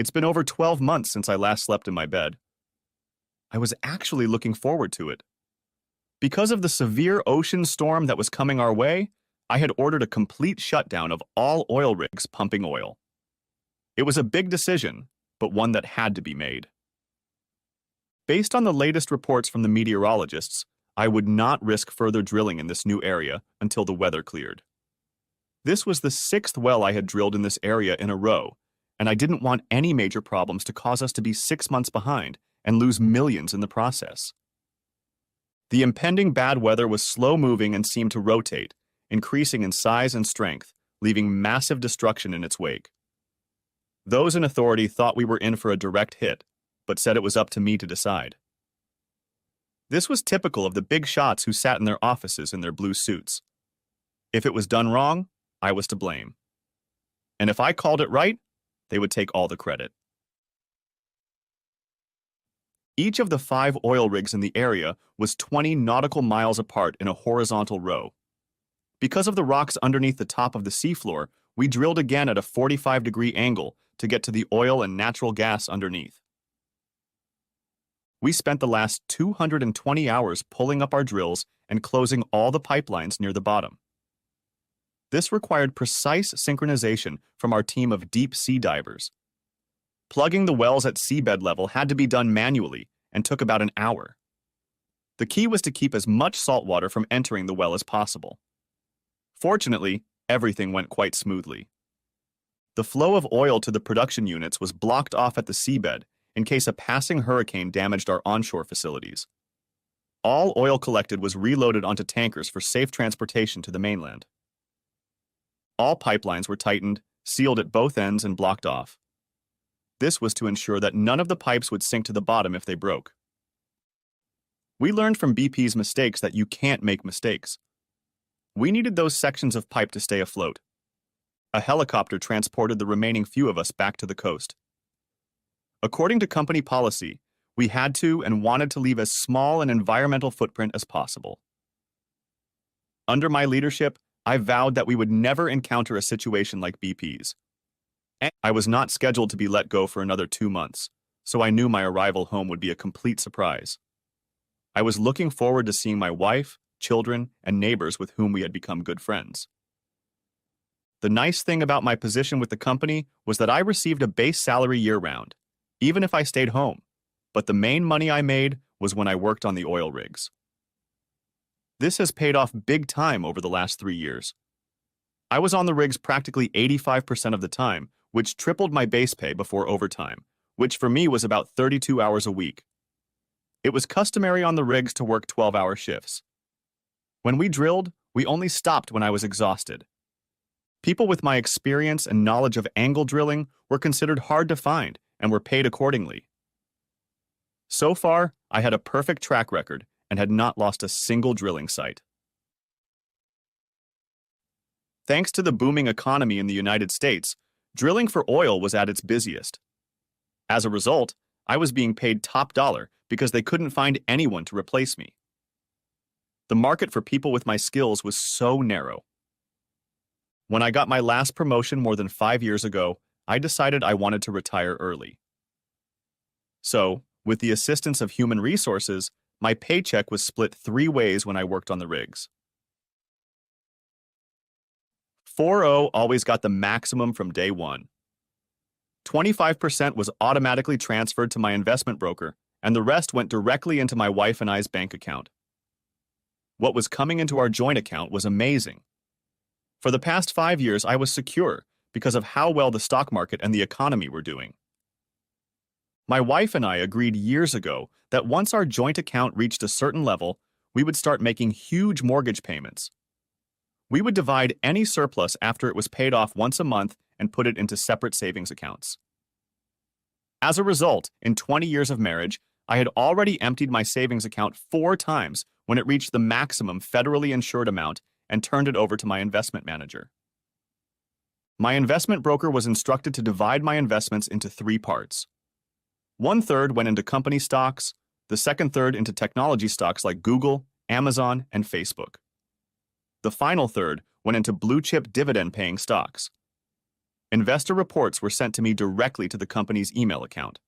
It's been over 12 months since I last slept in my bed. I was actually looking forward to it. Because of the severe ocean storm that was coming our way, I had ordered a complete shutdown of all oil rigs pumping oil. It was a big decision, but one that had to be made. Based on the latest reports from the meteorologists, I would not risk further drilling in this new area until the weather cleared. This was the sixth well I had drilled in this area in a row, and I didn't want any major problems to cause us to be 6 months behind and lose millions in the process. The impending bad weather was slow-moving and seemed to rotate, increasing in size and strength, leaving massive destruction in its wake. Those in authority thought we were in for a direct hit, but said it was up to me to decide. This was typical of the big shots who sat in their offices in their blue suits. If it was done wrong, I was to blame. And if I called it right, they would take all the credit. Each of the 5 oil rigs in the area was 20 nautical miles apart in a horizontal row. Because of the rocks underneath the top of the seafloor, we drilled again at a 45-degree angle to get to the oil and natural gas underneath. We spent the last 220 hours pulling up our drills and closing all the pipelines near the bottom. This required precise synchronization from our team of deep-sea divers. Plugging the wells at seabed level had to be done manually and took about an hour. The key was to keep as much salt water from entering the well as possible. Fortunately, everything went quite smoothly. The flow of oil to the production units was blocked off at the seabed in case a passing hurricane damaged our onshore facilities. All oil collected was reloaded onto tankers for safe transportation to the mainland. All pipelines were tightened, sealed at both ends, and blocked off. This was to ensure that none of the pipes would sink to the bottom if they broke. We learned from BP's mistakes that you can't make mistakes. We needed those sections of pipe to stay afloat. A helicopter transported the remaining few of us back to the coast. According to company policy, we had to and wanted to leave as small an environmental footprint as possible. Under my leadership, I vowed that we would never encounter a situation like BP's. I was not scheduled to be let go for another 2 months, so I knew my arrival home would be a complete surprise. I was looking forward to seeing my wife, children, and neighbors with whom we had become good friends. The nice thing about my position with the company was that I received a base salary year-round, even if I stayed home, but the main money I made was when I worked on the oil rigs. This has paid off big time over the last 3 years. I was on the rigs practically 85% of the time, which tripled my base pay before overtime, which for me was about 32 hours a week. It was customary on the rigs to work 12-hour shifts. When we drilled, we only stopped when I was exhausted. People with my experience and knowledge of angle drilling were considered hard to find and were paid accordingly. So far, I had a perfect track record and had not lost a single drilling site. Thanks to the booming economy in the United States, drilling for oil was at its busiest. As a result, I was being paid top dollar because they couldn't find anyone to replace me. The market for people with my skills was so narrow. When I got my last promotion more than 5 years ago, I decided I wanted to retire early. So, with the assistance of human resources, my paycheck was split 3 ways when I worked on the rigs. 4-0 always got the maximum from day one. 25% was automatically transferred to my investment broker, and the rest went directly into my wife and I's bank account. What was coming into our joint account was amazing. For the past 5 years, I was secure because of how well the stock market and the economy were doing. My wife and I agreed years ago that once our joint account reached a certain level, we would start making huge mortgage payments. We would divide any surplus after it was paid off once a month and put it into separate savings accounts. As a result, in 20 years of marriage, I had already emptied my savings account 4 times when it reached the maximum federally insured amount and turned it over to my investment manager. My investment broker was instructed to divide my investments into 3 parts. 1/3 went into company stocks, the second third into technology stocks like Google, Amazon, and Facebook. The final third went into blue-chip dividend-paying stocks. Investor reports were sent to me directly to the company's email account.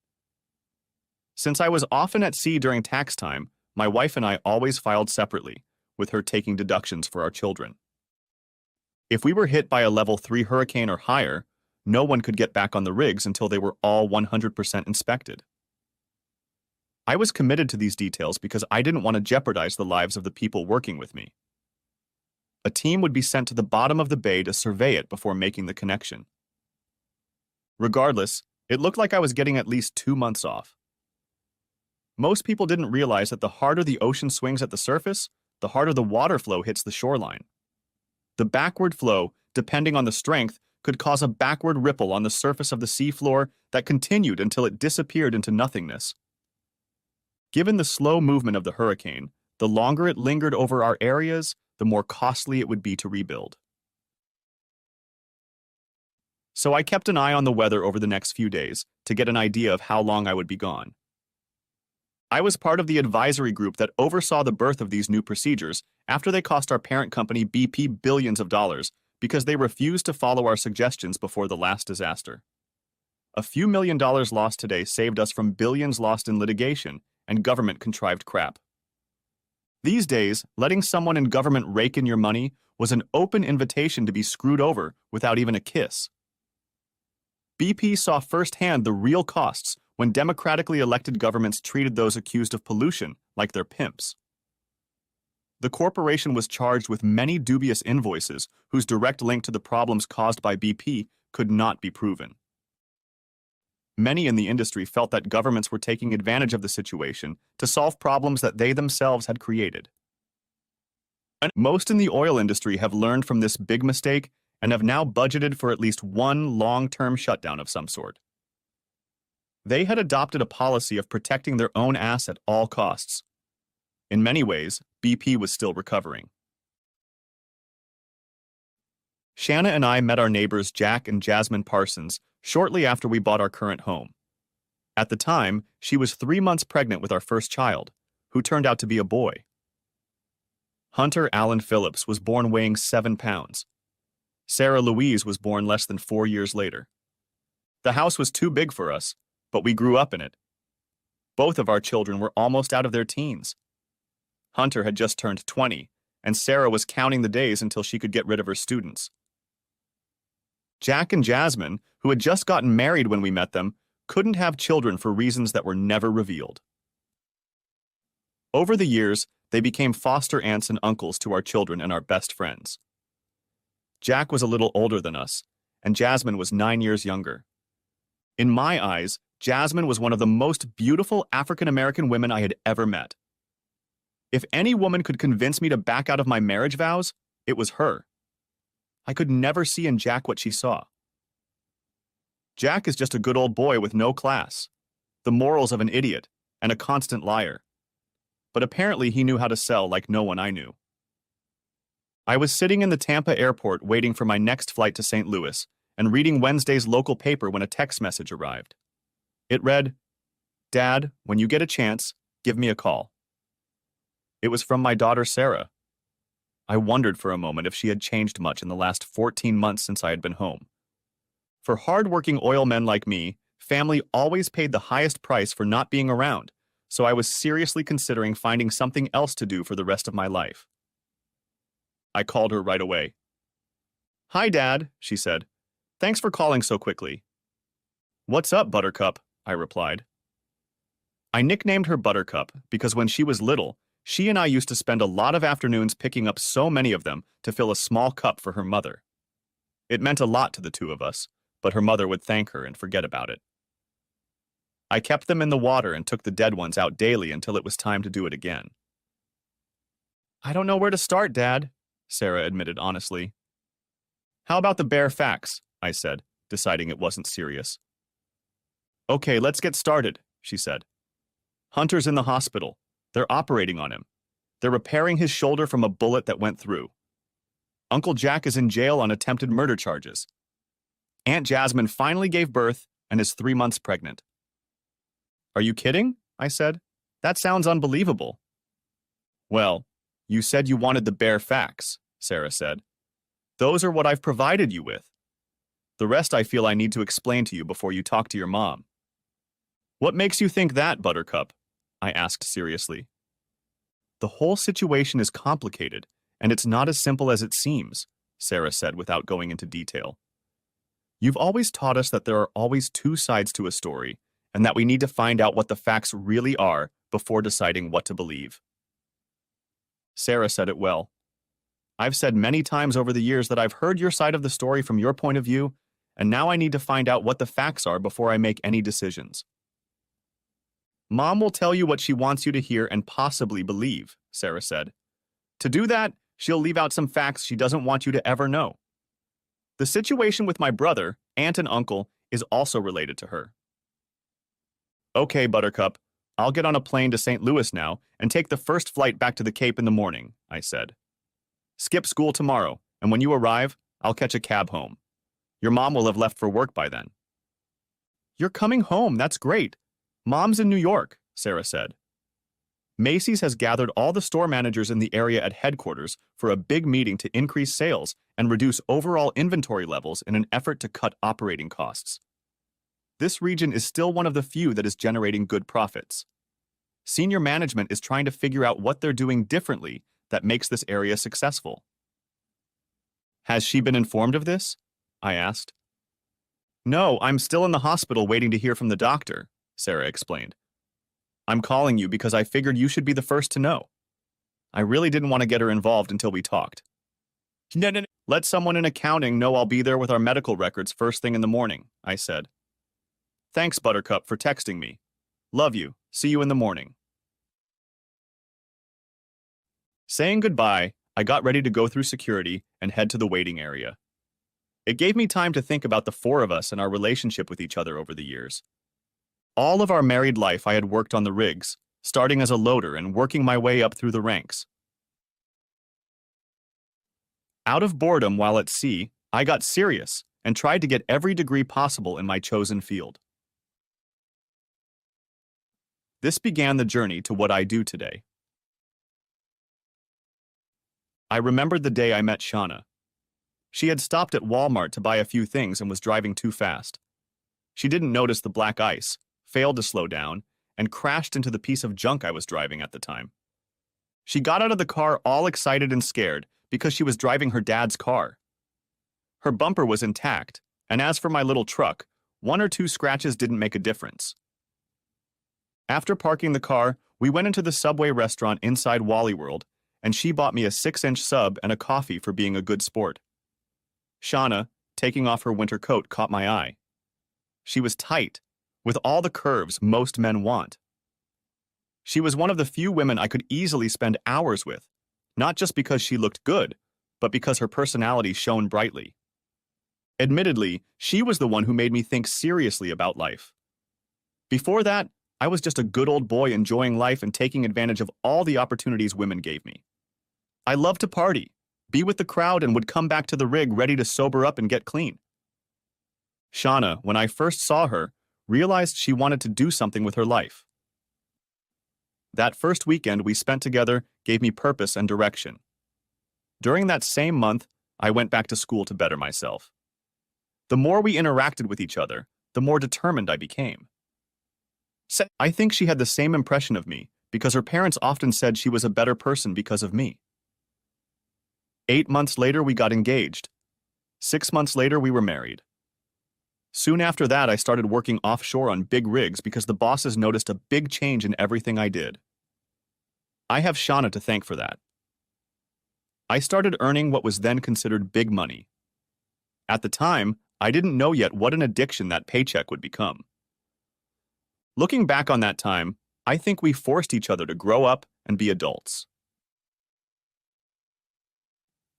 Since I was often at sea during tax time, my wife and I always filed separately, with her taking deductions for our children. If we were hit by a level 3 hurricane or higher, no one could get back on the rigs until they were all 100% inspected. I was committed to these details because I didn't want to jeopardize the lives of the people working with me. A team would be sent to the bottom of the bay to survey it before making the connection. Regardless, it looked like I was getting at least 2 months off. Most people didn't realize that the harder the ocean swings at the surface, the harder the water flow hits the shoreline. The backward flow, depending on the strength, could cause a backward ripple on the surface of the seafloor that continued until it disappeared into nothingness. Given the slow movement of the hurricane, the longer it lingered over our areas, the more costly it would be to rebuild. So I kept an eye on the weather over the next few days to get an idea of how long I would be gone. I was part of the advisory group that oversaw the birth of these new procedures after they cost our parent company BP billions of dollars because they refused to follow our suggestions before the last disaster. A few $1 million lost today saved us from billions lost in litigation and government-contrived crap. These days, letting someone in government rake in your money was an open invitation to be screwed over without even a kiss. BP saw firsthand the real costs when democratically elected governments treated those accused of pollution like their pimps. The corporation was charged with many dubious invoices whose direct link to the problems caused by BP could not be proven. Many in the industry felt that governments were taking advantage of the situation to solve problems that they themselves had created. Most in the oil industry have learned from this big mistake and have now budgeted for at least one long-term shutdown of some sort. They had adopted a policy of protecting their own ass at all costs. In many ways, BP was still recovering. Shanna and I met our neighbors Jack and Jasmine Parsons shortly after we bought our current home. At the time, she was 3 months pregnant with our first child, who turned out to be a boy. Hunter Allen Phillips was born weighing 7 pounds. Sarah Louise was born less than 4 years later. The house was too big for us, but we grew up in it. Both of our children were almost out of their teens. Hunter had just turned 20, and Sarah was counting the days until she could get rid of her students. Jack and Jasmine, who had just gotten married when we met them, couldn't have children for reasons that were never revealed. Over the years, they became foster aunts and uncles to our children and our best friends. Jack was a little older than us, and Jasmine was 9 years younger. In my eyes, Jasmine was one of the most beautiful African-American women I had ever met. If any woman could convince me to back out of my marriage vows, it was her. I could never see in Jack what she saw. Jack is just a good old boy with no class, the morals of an idiot, and a constant liar. But apparently he knew how to sell like no one I knew. I was sitting in the Tampa airport waiting for my next flight to St. Louis and reading Wednesday's local paper when a text message arrived. It read, "Dad, when you get a chance, give me a call." It was from my daughter Sarah. I wondered for a moment if she had changed much in the last 14 months since I had been home. For hard-working oil men like me, family always paid the highest price for not being around, so I was seriously considering finding something else to do for the rest of my life. I called her right away. "Hi, Dad," she said. "Thanks for calling so quickly." "What's up, Buttercup?" I replied. I nicknamed her Buttercup because when she was little, she and I used to spend a lot of afternoons picking up so many of them to fill a small cup for her mother. It meant a lot to the two of us, but her mother would thank her and forget about it. I kept them in the water and took the dead ones out daily until it was time to do it again. "I don't know where to start, Dad," Sarah admitted honestly. "How about the bare facts?" I said, deciding it wasn't serious. "Okay, let's get started," she said. "Hunter's in the hospital. They're operating on him. They're repairing his shoulder from a bullet that went through. Uncle Jack is in jail on attempted murder charges. Aunt Jasmine finally gave birth and is 3 months pregnant." "Are you kidding?" I said. "That sounds unbelievable." "Well, you said you wanted the bare facts," Sarah said. "Those are what I've provided you with. The rest I feel I need to explain to you before you talk to your mom. What makes you think that, Buttercup? I asked seriously. The whole situation is complicated, and it's not as simple as it seems, Sarah said without going into detail. You've always taught us that there are always two sides to a story, and that we need to find out what the facts really are before deciding what to believe. Sarah said it well. I've said many times over the years that I've heard your side of the story from your point of view, and now I need to find out what the facts are before I make any decisions. Mom will tell you what she wants you to hear and possibly believe, Sarah said. To do that, she'll leave out some facts she doesn't want you to ever know. The situation with my brother, aunt, and uncle is also related to her. Okay, Buttercup, I'll get on a plane to St. Louis now and take the first flight back to the Cape in the morning, I said. Skip school tomorrow, and when you arrive, I'll catch a cab home. Your mom will have left for work by then. You're coming home, that's great. Mom's in New York, Sarah said. Macy's has gathered all the store managers in the area at headquarters for a big meeting to increase sales and reduce overall inventory levels in an effort to cut operating costs. This region is still one of the few that is generating good profits. Senior management is trying to figure out what they're doing differently that makes this area successful. Has she been informed of this? I asked. No, I'm still in the hospital waiting to hear from the doctor, Sarah explained. I'm calling you because I figured you should be the first to know. I really didn't want to get her involved until we talked. No. Let someone in accounting know I'll be there with our medical records first thing in the morning, I said. Thanks, Buttercup, for texting me. Love you. See you in the morning. Saying goodbye, I got ready to go through security and head to the waiting area. It gave me time to think about the four of us and our relationship with each other over the years. All of our married life I had worked on the rigs, starting as a loader and working my way up through the ranks. Out of boredom while at sea, I got serious and tried to get every degree possible in my chosen field. This began the journey to what I do today. I remembered the day I met Shauna. She had stopped at Walmart to buy a few things and was driving too fast. She didn't notice the black ice, failed to slow down, and crashed into the piece of junk I was driving at the time. She got out of the car all excited and scared because she was driving her dad's car. Her bumper was intact, and as for my little truck, 1 or 2 scratches didn't make a difference. After parking the car, we went into the Subway restaurant inside Wally World, and she bought me a 6-inch sub and a coffee for being a good sport. Shauna, taking off her winter coat, caught my eye. She was tight, with all the curves most men want. She was one of the few women I could easily spend hours with, not just because she looked good, but because her personality shone brightly. Admittedly, she was the one who made me think seriously about life. Before that, I was just a good old boy enjoying life and taking advantage of all the opportunities women gave me. I loved to party, be with the crowd, and would come back to the rig ready to sober up and get clean. Shauna, when I first saw her, realized she wanted to do something with her life. That first weekend we spent together gave me purpose and direction. During that same month, I went back to school to better myself. The more we interacted with each other, the more determined I became. I think she had the same impression of me because her parents often said she was a better person because of me. 8 months later, we got engaged. 6 months later, we were married. Soon after that, I started working offshore on big rigs because the bosses noticed a big change in everything I did. I have Shauna to thank for that. I started earning what was then considered big money. At the time, I didn't know yet what an addiction that paycheck would become. Looking back on that time, I think we forced each other to grow up and be adults.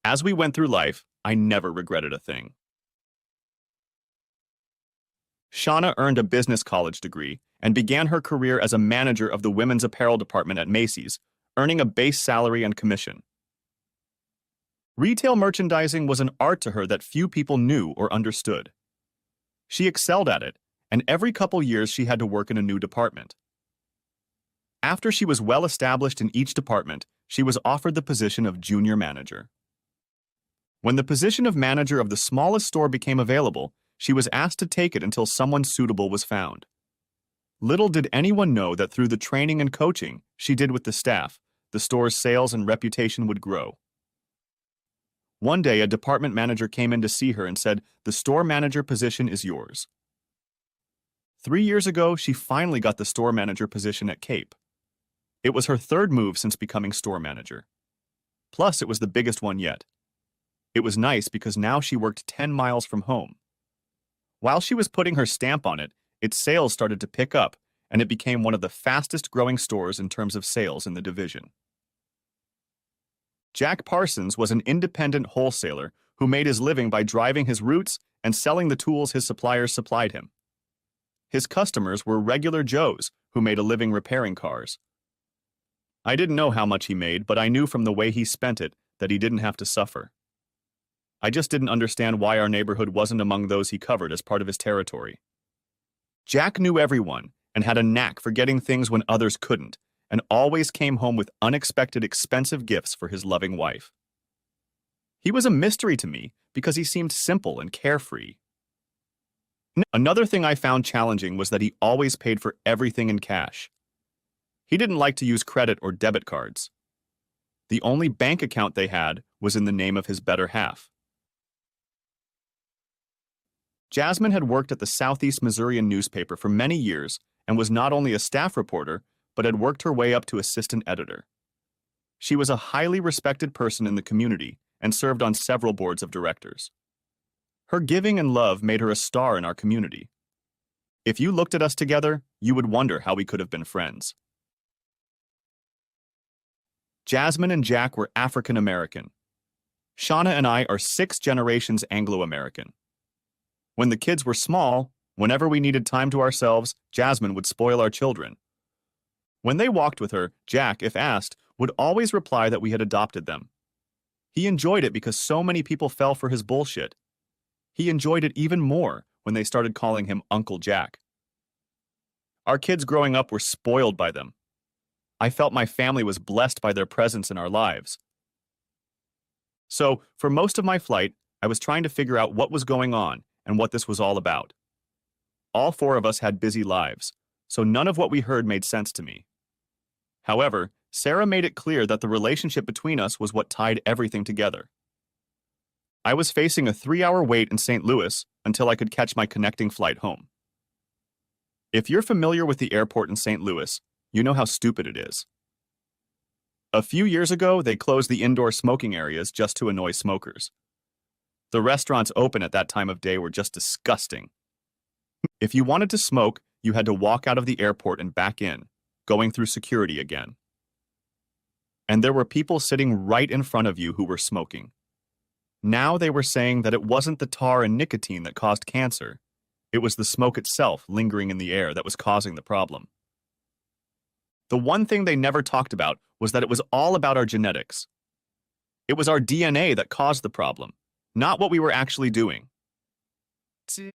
As we went through life, I never regretted a thing. Shauna earned a business college degree and began her career as a manager of the women's apparel department at Macy's, earning a base salary and commission. Retail merchandising was an art to her that few people knew or understood. She excelled at it, and every couple years she had to work in a new department. After she was well established in each department, she was offered the position of junior manager. When the position of manager of the smallest store became available, She was asked to take it until someone suitable was found. Little did anyone know that through the training and coaching she did with the staff, the store's sales and reputation would grow. One day, a department manager came in to see her and said, "The store manager position is yours." 3 years ago, she finally got the store manager position at Cape. It was her third move since becoming store manager. Plus, it was the biggest one yet. It was nice because now she worked 10 miles from home. While she was putting her stamp on it, its sales started to pick up, and it became one of the fastest growing stores in terms of sales in the division. Jack Parsons was an independent wholesaler who made his living by driving his routes and selling the tools his suppliers supplied him. His customers were regular Joes who made a living repairing cars. I didn't know how much he made, but I knew from the way he spent it that he didn't have to suffer. I just didn't understand why our neighborhood wasn't among those he covered as part of his territory. Jack knew everyone and had a knack for getting things when others couldn't, and always came home with unexpected expensive gifts for his loving wife. He was a mystery to me because he seemed simple and carefree. Another thing I found challenging was that he always paid for everything in cash. He didn't like to use credit or debit cards. The only bank account they had was in the name of his better half. Jasmine had worked at the Southeast Missourian newspaper for many years and was not only a staff reporter, but had worked her way up to assistant editor. She was a highly respected person in the community and served on several boards of directors. Her giving and love made her a star in our community. If you looked at us together, you would wonder how we could have been friends. Jasmine and Jack were African American. Shauna and I are 6 generations Anglo-American. When the kids were small, whenever we needed time to ourselves, Jasmine would spoil our children. When they walked with her, Jack, if asked, would always reply that we had adopted them. He enjoyed it because so many people fell for his bullshit. He enjoyed it even more when they started calling him Uncle Jack. Our kids growing up were spoiled by them. I felt my family was blessed by their presence in our lives. So, for most of my flight, I was trying to figure out what was going on and what this was all about. All 4 of us had busy lives, so none of what we heard made sense to me. However, Sarah made it clear that the relationship between us was what tied everything together. I was facing a 3-hour wait in St. Louis until I could catch my connecting flight home. If you're familiar with the airport in St. Louis, you know how stupid it is. A few years ago, they closed the indoor smoking areas just to annoy smokers. The restaurants open at that time of day were just disgusting. If you wanted to smoke, you had to walk out of the airport and back in, going through security again. And there were people sitting right in front of you who were smoking. Now they were saying that it wasn't the tar and nicotine that caused cancer. It was the smoke itself lingering in the air that was causing the problem. The one thing they never talked about was that it was all about our genetics. It was our DNA that caused the problem, not what we were actually doing.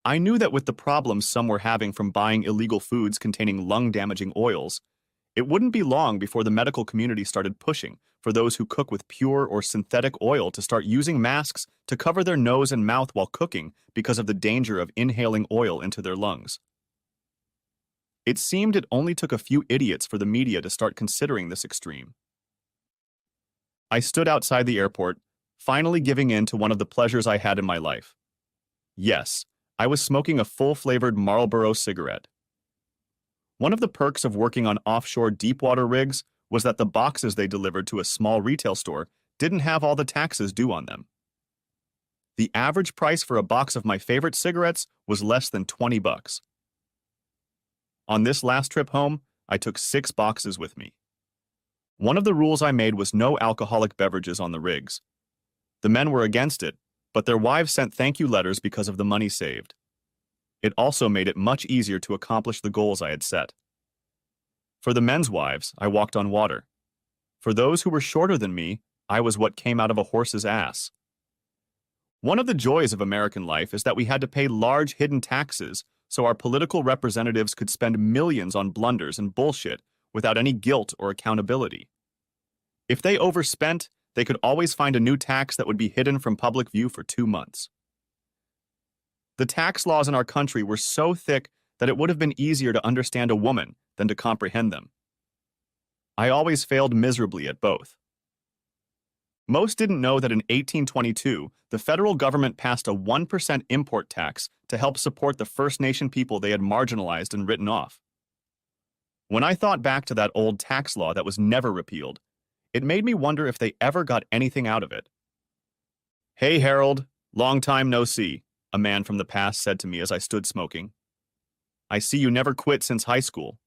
I knew that with the problems some were having from buying illegal foods containing lung-damaging oils, it wouldn't be long before the medical community started pushing for those who cook with pure or synthetic oil to start using masks to cover their nose and mouth while cooking because of the danger of inhaling oil into their lungs. It seemed it only took a few idiots for the media to start considering this extreme. I stood outside the airport, finally giving in to one of the pleasures I had in my life. Yes, I was smoking a full-flavored Marlboro cigarette. One of the perks of working on offshore deepwater rigs was that the boxes they delivered to a small retail store didn't have all the taxes due on them. The average price for a box of my favorite cigarettes was less than $20. On this last trip home, I took 6 boxes with me. One of the rules I made was no alcoholic beverages on the rigs. The men were against it, but their wives sent thank you letters because of the money saved. It also made it much easier to accomplish the goals I had set. For the men's wives, I walked on water. For those who were shorter than me, I was what came out of a horse's ass. One of the joys of American life is that we had to pay large hidden taxes so our political representatives could spend millions on blunders and bullshit without any guilt or accountability. If they overspent, they could always find a new tax that would be hidden from public view for 2 months. The tax laws in our country were so thick that it would have been easier to understand a woman than to comprehend them. I always failed miserably at both. Most didn't know that in 1822, the federal government passed a 1% import tax to help support the First Nation people they had marginalized and written off. When I thought back to that old tax law that was never repealed, it made me wonder if they ever got anything out of it. "Hey, Harold, long time no see," a man from the past said to me as I stood smoking. "I see you never quit since high school."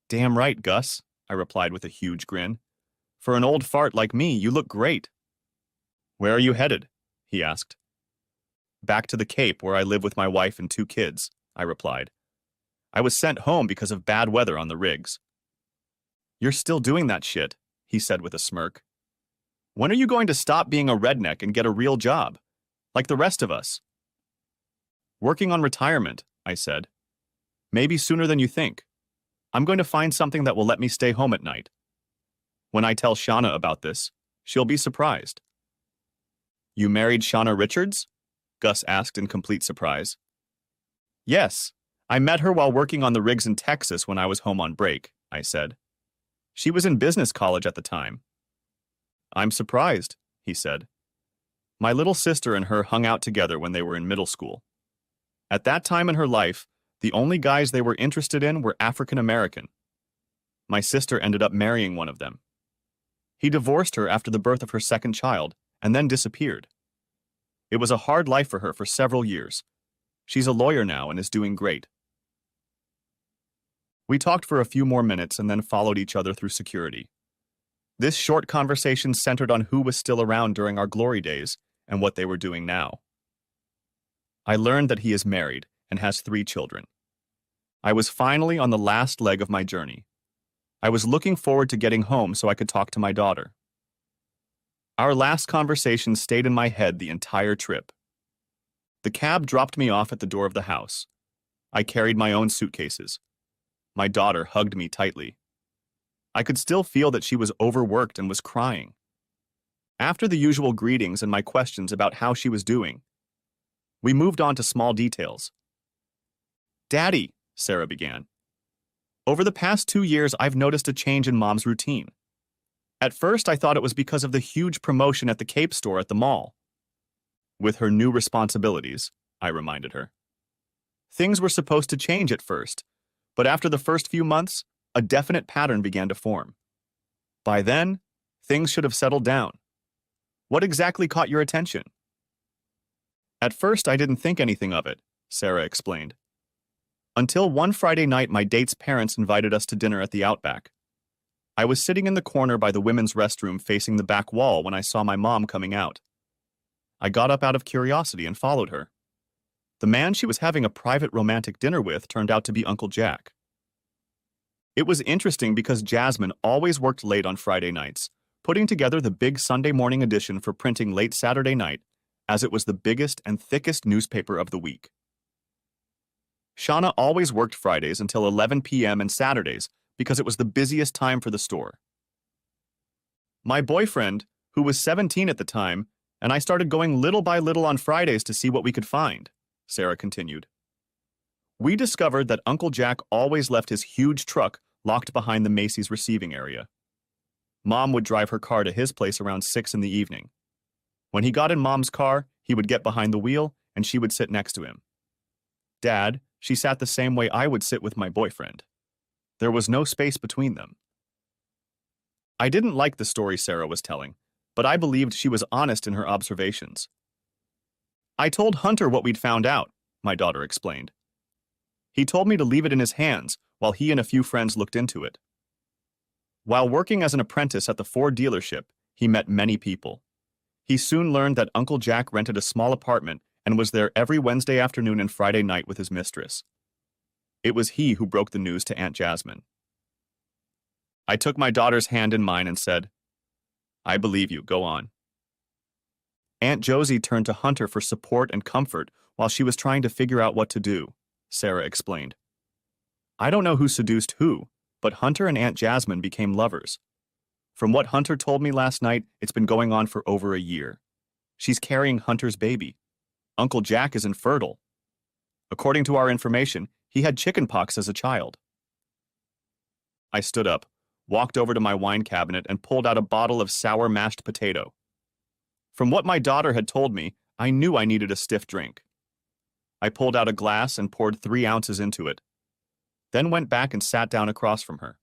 "Damn right, Gus," I replied with a huge grin. "For an old fart like me, you look great." "Where are you headed?" he asked. "Back to the Cape, where I live with my wife and 2 kids," I replied. "I was sent home because of bad weather on the rigs." "You're still doing that shit," he said with a smirk. "When are you going to stop being a redneck and get a real job, like the rest of us?" "Working on retirement," I said. "Maybe sooner than you think. I'm going to find something that will let me stay home at night. When I tell Shauna about this, she'll be surprised." "You married Shauna Richards?" Gus asked in complete surprise. "Yes, I met her while working on the rigs in Texas when I was home on break," I said. "She was in business college at the time." "I'm surprised," he said. "My little sister and her hung out together when they were in middle school. At that time in her life, the only guys they were interested in were African American. My sister ended up marrying one of them. He divorced her after the birth of her second child and then disappeared. It was a hard life for her for several years. She's a lawyer now and is doing great." We talked for a few more minutes and then followed each other through security. This short conversation centered on who was still around during our glory days and what they were doing now. I learned that he is married and has 3 children. I was finally on the last leg of my journey. I was looking forward to getting home so I could talk to my daughter. Our last conversation stayed in my head the entire trip. The cab dropped me off at the door of the house. I carried my own suitcases. My daughter hugged me tightly. I could still feel that she was overworked and was crying. After the usual greetings and my questions about how she was doing, we moved on to small details. "Daddy," Sarah began, "over the past 2 years, I've noticed a change in Mom's routine. At first, I thought it was because of the huge promotion at the Cape store at the mall." "With her new responsibilities," I reminded her. "Things were supposed to change at first, but after the first few months, a definite pattern began to form. By then, things should have settled down. What exactly caught your attention?" "At first, I didn't think anything of it," Sarah explained. "Until one Friday night, my date's parents invited us to dinner at the Outback. I was sitting in the corner by the women's restroom facing the back wall when I saw my mom coming out. I got up out of curiosity and followed her. The man she was having a private romantic dinner with turned out to be Uncle Jack. It was interesting because Jasmine always worked late on Friday nights, putting together the big Sunday morning edition for printing late Saturday night, as it was the biggest and thickest newspaper of the week. Shauna always worked Fridays until 11 p.m. and Saturdays because it was the busiest time for the store. My boyfriend, who was 17 at the time, and I started going little by little on Fridays to see what we could find," Sarah continued. "We discovered that Uncle Jack always left his huge truck locked behind the Macy's receiving area. Mom would drive her car to his place around 6 in the evening. When he got in Mom's car, he would get behind the wheel and she would sit next to him. Dad, she sat the same way I would sit with my boyfriend. There was no space between them." I didn't like the story Sarah was telling, but I believed she was honest in her observations. "I told Hunter what we'd found out," my daughter explained. "He told me to leave it in his hands while he and a few friends looked into it." While working as an apprentice at the Ford dealership, he met many people. He soon learned that Uncle Jack rented a small apartment and was there every Wednesday afternoon and Friday night with his mistress. It was he who broke the news to Aunt Jasmine. I took my daughter's hand in mine and said, "I believe you, go on." Aunt Josie turned to Hunter for support and comfort while she was trying to figure out what to do, Sarah explained. I don't know who seduced who, but Hunter and Aunt Jasmine became lovers. From what Hunter told me last night, it's been going on for over a year. She's carrying Hunter's baby. Uncle Jack is infertile. According to our information, he had chickenpox as a child. I stood up, walked over to my wine cabinet, and pulled out a bottle of sour mashed potato. From what my daughter had told me, I knew I needed a stiff drink. I pulled out a glass and poured 3 ounces into it, then went back and sat down across from her.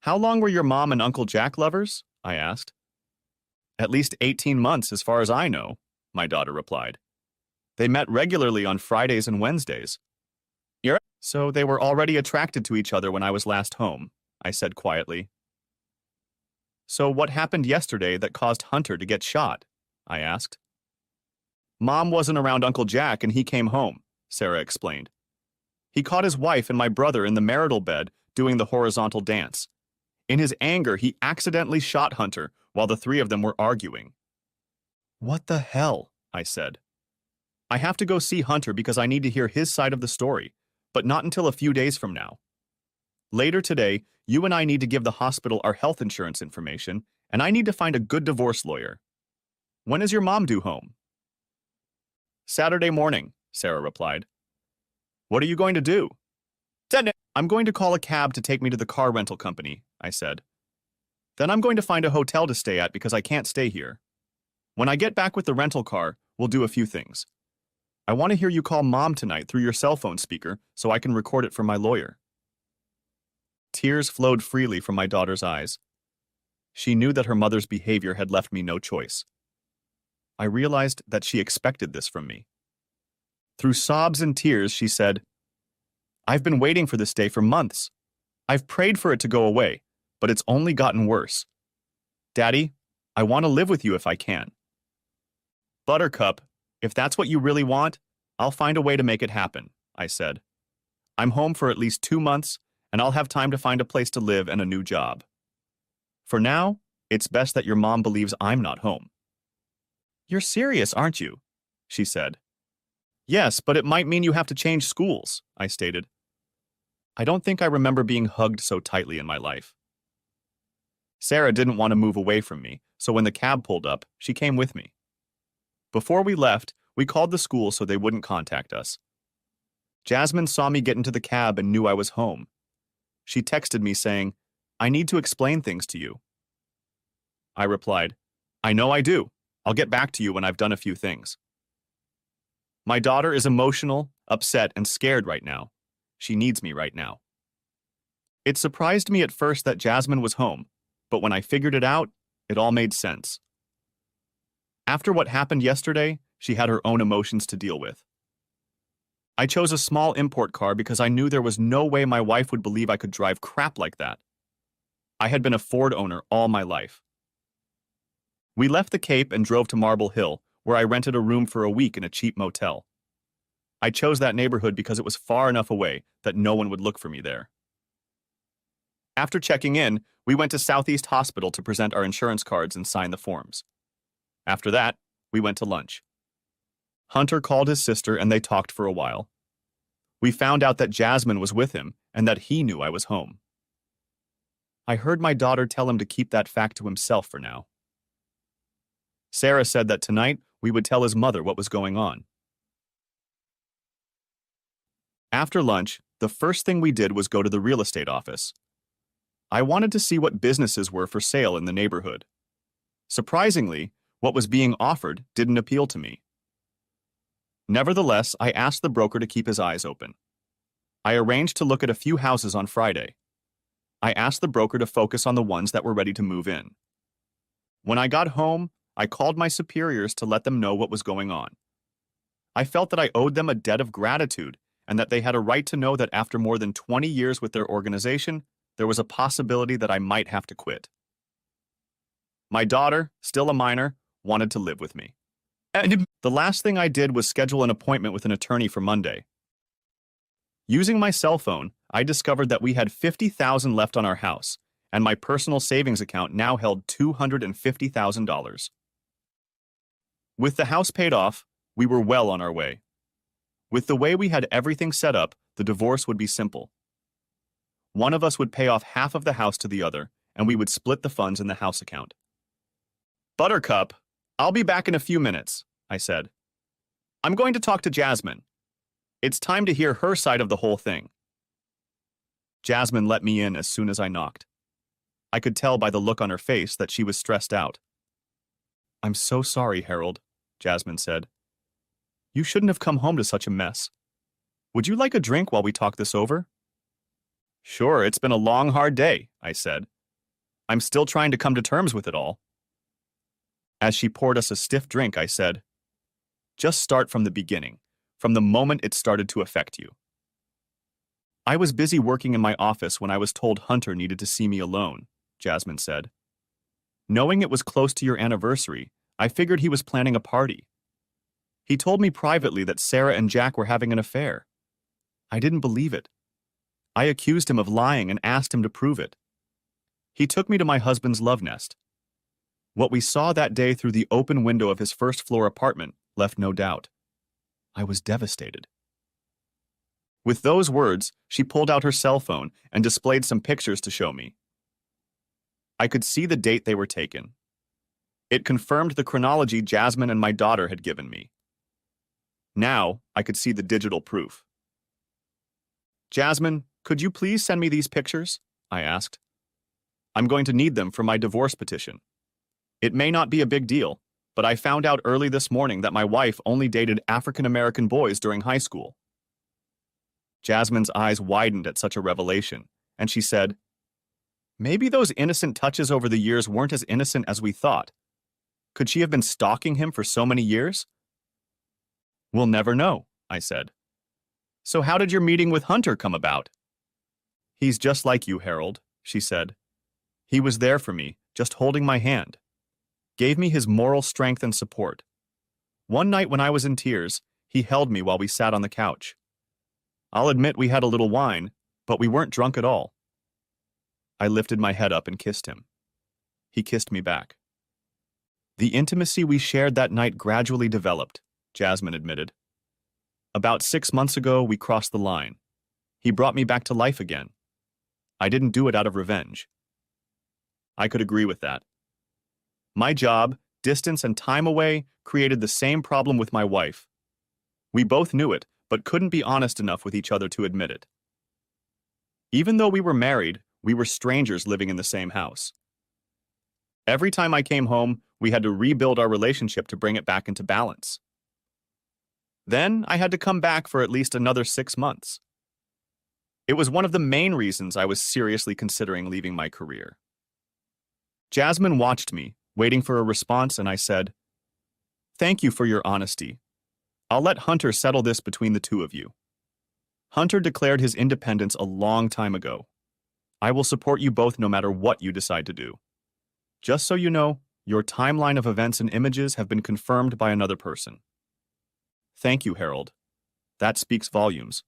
How long were your mom and Uncle Jack lovers? I asked. At least 18 months, as far as I know, my daughter replied. They met regularly on Fridays and Wednesdays. So they were already attracted to each other when I was last home, I said quietly. So what happened yesterday that caused Hunter to get shot? I asked. Mom wasn't around Uncle Jack and he came home, Sarah explained. He caught his wife and my brother in the marital bed doing the horizontal dance. In his anger, he accidentally shot Hunter while the 3 of them were arguing. What the hell? I said. I have to go see Hunter because I need to hear his side of the story, but not until a few days from now. Later today, you and I need to give the hospital our health insurance information, and I need to find a good divorce lawyer. When is your mom due home? Saturday morning, Sarah replied. What are you going to do? I'm going to call a cab to take me to the car rental company, I said. Then I'm going to find a hotel to stay at because I can't stay here. When I get back with the rental car, we'll do a few things. I want to hear you call Mom tonight through your cell phone speaker so I can record it for my lawyer. Tears flowed freely from my daughter's eyes. She knew that her mother's behavior had left me no choice. I realized that she expected this from me. Through sobs and tears, she said, I've been waiting for this day for months. I've prayed for it to go away, but it's only gotten worse. Daddy, I want to live with you if I can. Buttercup, if that's what you really want, I'll find a way to make it happen, I said. I'm home for at least 2 months, and I'll have time to find a place to live and a new job. For now, it's best that your mom believes I'm not home. You're serious, aren't you? She said. Yes, but it might mean you have to change schools, I stated. I don't think I remember being hugged so tightly in my life. Sarah didn't want to move away from me, so when the cab pulled up, she came with me. Before we left, we called the school so they wouldn't contact us. Jasmine saw me get into the cab and knew I was home. She texted me saying, I need to explain things to you. I replied, I know I do. I'll get back to you when I've done a few things. My daughter is emotional, upset, and scared right now. She needs me right now. It surprised me at first that Jasmine was home, but when I figured it out, it all made sense. After what happened yesterday, she had her own emotions to deal with. I chose a small import car because I knew there was no way my wife would believe I could drive crap like that. I had been a Ford owner all my life. We left the Cape and drove to Marble Hill, where I rented a room for a week in a cheap motel. I chose that neighborhood because it was far enough away that no one would look for me there. After checking in, we went to Southeast Hospital to present our insurance cards and sign the forms. After that, we went to lunch. Hunter called his sister and they talked for a while. We found out that Jasmine was with him and that he knew I was home. I heard my daughter tell him to keep that fact to himself for now. Sarah said that tonight we would tell his mother what was going on. After lunch, the first thing we did was go to the real estate office. I wanted to see what businesses were for sale in the neighborhood. Surprisingly, what was being offered didn't appeal to me. Nevertheless, I asked the broker to keep his eyes open. I arranged to look at a few houses on Friday. I asked the broker to focus on the ones that were ready to move in. When I got home, I called my superiors to let them know what was going on. I felt that I owed them a debt of gratitude and that they had a right to know that after more than 20 years with their organization, there was a possibility that I might have to quit. My daughter, still a minor, wanted to live with me. The last thing I did was schedule an appointment with an attorney for Monday. Using my cell phone, I discovered that we had $50,000 left on our house, and my personal savings account now held $250,000. With the house paid off, we were well on our way. With the way we had everything set up, the divorce would be simple. One of us would pay off half of the house to the other, and we would split the funds in the house account. Buttercup, I'll be back in a few minutes, I said. I'm going to talk to Jasmine. It's time to hear her side of the whole thing. Jasmine let me in as soon as I knocked. I could tell by the look on her face that she was stressed out. I'm so sorry, Harold, Jasmine said. You shouldn't have come home to such a mess. Would you like a drink while we talk this over? Sure, it's been a long, hard day, I said. I'm still trying to come to terms with it all. As she poured us a stiff drink, I said, just start from the beginning, from the moment it started to affect you. I was busy working in my office when I was told Hunter needed to see me alone, Jasmine said. Knowing it was close to your anniversary, I figured he was planning a party. He told me privately that Sarah and Jack were having an affair. I didn't believe it. I accused him of lying and asked him to prove it. He took me to my husband's love nest. What we saw that day through the open window of his first-floor apartment left no doubt. I was devastated. With those words, she pulled out her cell phone and displayed some pictures to show me. I could see the date they were taken. It confirmed the chronology Jasmine and my daughter had given me. Now, I could see the digital proof. Jasmine, could you please send me these pictures? I asked. I'm going to need them for my divorce petition. It may not be a big deal, but I found out early this morning that my wife only dated African-American boys during high school. Jasmine's eyes widened at such a revelation, and she said, maybe those innocent touches over the years weren't as innocent as we thought. Could she have been stalking him for so many years? We'll never know, I said. So how did your meeting with Hunter come about? He's just like you, Harold, she said. He was there for me, just holding my hand. Gave me his moral strength and support. One night when I was in tears, he held me while we sat on the couch. I'll admit we had a little wine, but we weren't drunk at all. I lifted my head up and kissed him. He kissed me back. The intimacy we shared that night gradually developed, Jasmine admitted. About 6 months ago, we crossed the line. He brought me back to life again. I didn't do it out of revenge. I could agree with that. My job, distance, and time away created the same problem with my wife. We both knew it, but couldn't be honest enough with each other to admit it. Even though we were married, we were strangers living in the same house. Every time I came home, we had to rebuild our relationship to bring it back into balance. Then I had to come back for at least another 6 months. It was one of the main reasons I was seriously considering leaving my career. Jasmine watched me, waiting for a response, and I said, "Thank you for your honesty. I'll let Hunter settle this between the two of you. Hunter declared his independence a long time ago. I will support you both no matter what you decide to do. Just so you know, your timeline of events and images have been confirmed by another person." "Thank you, Harold. That speaks volumes.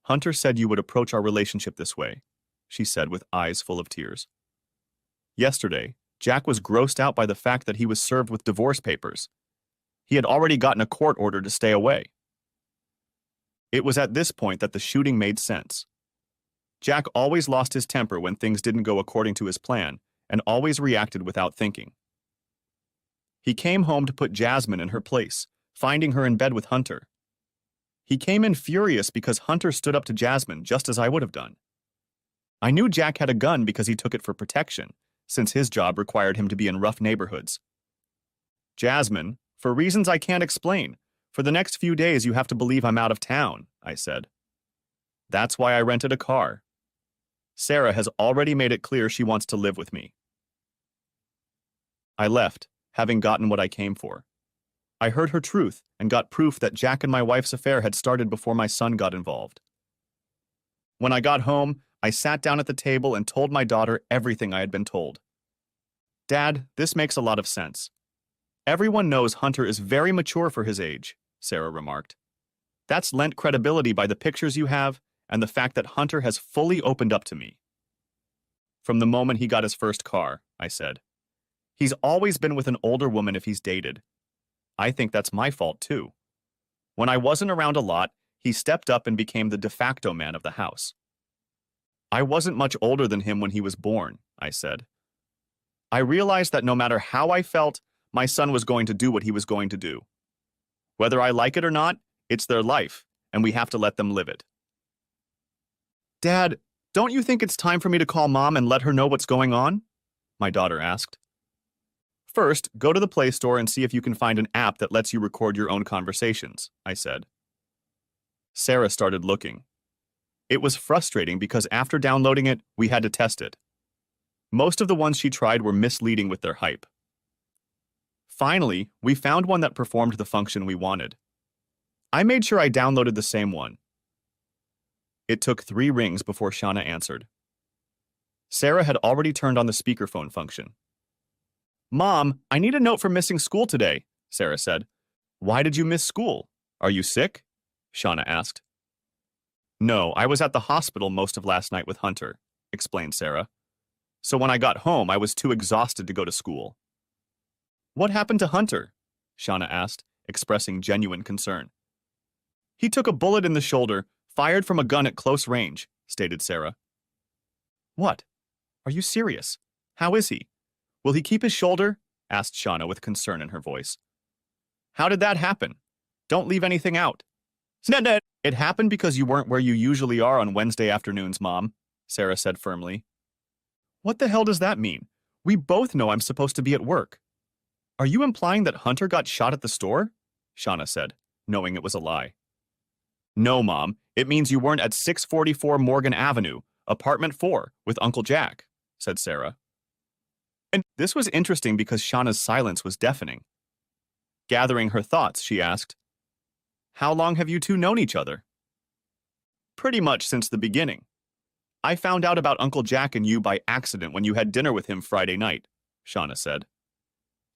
Hunter said you would approach our relationship this way," she said with eyes full of tears. Yesterday, Jack was grossed out by the fact that he was served with divorce papers. He had already gotten a court order to stay away. It was at this point that the shooting made sense. Jack always lost his temper when things didn't go according to his plan, and always reacted without thinking. He came home to put Jasmine in her place, finding her in bed with Hunter. He came in furious because Hunter stood up to Jasmine just as I would have done. I knew Jack had a gun because he took it for protection, since his job required him to be in rough neighborhoods. "Jasmine, for reasons I can't explain, for the next few days you have to believe I'm out of town," I said. "That's why I rented a car. Sarah has already made it clear she wants to live with me." I left, having gotten what I came for. I heard her truth and got proof that Jack and my wife's affair had started before my son got involved. When I got home, I sat down at the table and told my daughter everything I had been told. "Dad, this makes a lot of sense. Everyone knows Hunter is very mature for his age," Sarah remarked. "That's lent credibility by the pictures you have and the fact that Hunter has fully opened up to me." "From the moment he got his first car," I said. "He's always been with an older woman if he's dated. I think that's my fault too. When I wasn't around a lot, he stepped up and became the de facto man of the house." "I wasn't much older than him when he was born," I said. "I realized that no matter how I felt, my son was going to do what he was going to do. Whether I like it or not, it's their life, and we have to let them live it. Dad, don't you think it's time for me to call Mom and let her know what's going on? My daughter asked. First, go to the Play Store and see if you can find an app that lets you record your own conversations, I said. Sarah started looking. It was frustrating because after downloading it, we had to test it. Most of the ones she tried were misleading with their hype. Finally, we found one that performed the function we wanted. I made sure I downloaded the same one. It took 3 rings before Shauna answered. Sarah had already turned on the speakerphone function. Mom, I need a note for missing school today, Sarah said. Why did you miss school? Are you sick? Shauna asked. No, I was at the hospital most of last night with Hunter, explained Sarah. So when I got home, I was too exhausted to go to school. What happened to Hunter? Shauna asked, expressing genuine concern. He took a bullet in the shoulder, fired from a gun at close range, stated Sarah. What? Are you serious? How is he? Will he keep his shoulder? Asked Shauna with concern in her voice. How did that happen? Don't leave anything out. It happened because you weren't where you usually are on Wednesday afternoons, Mom, Sarah said firmly. What the hell does that mean? We both know I'm supposed to be at work. Are you implying that Hunter got shot at the store? Shauna said, knowing it was a lie. No, Mom. It means you weren't at 644 Morgan Avenue, apartment 4, with Uncle Jack, said Sarah. And this was interesting because Shauna's silence was deafening. Gathering her thoughts, she asked, How long have you two known each other? Pretty much since the beginning. I found out about Uncle Jack and you by accident when you had dinner with him Friday night, Shauna said.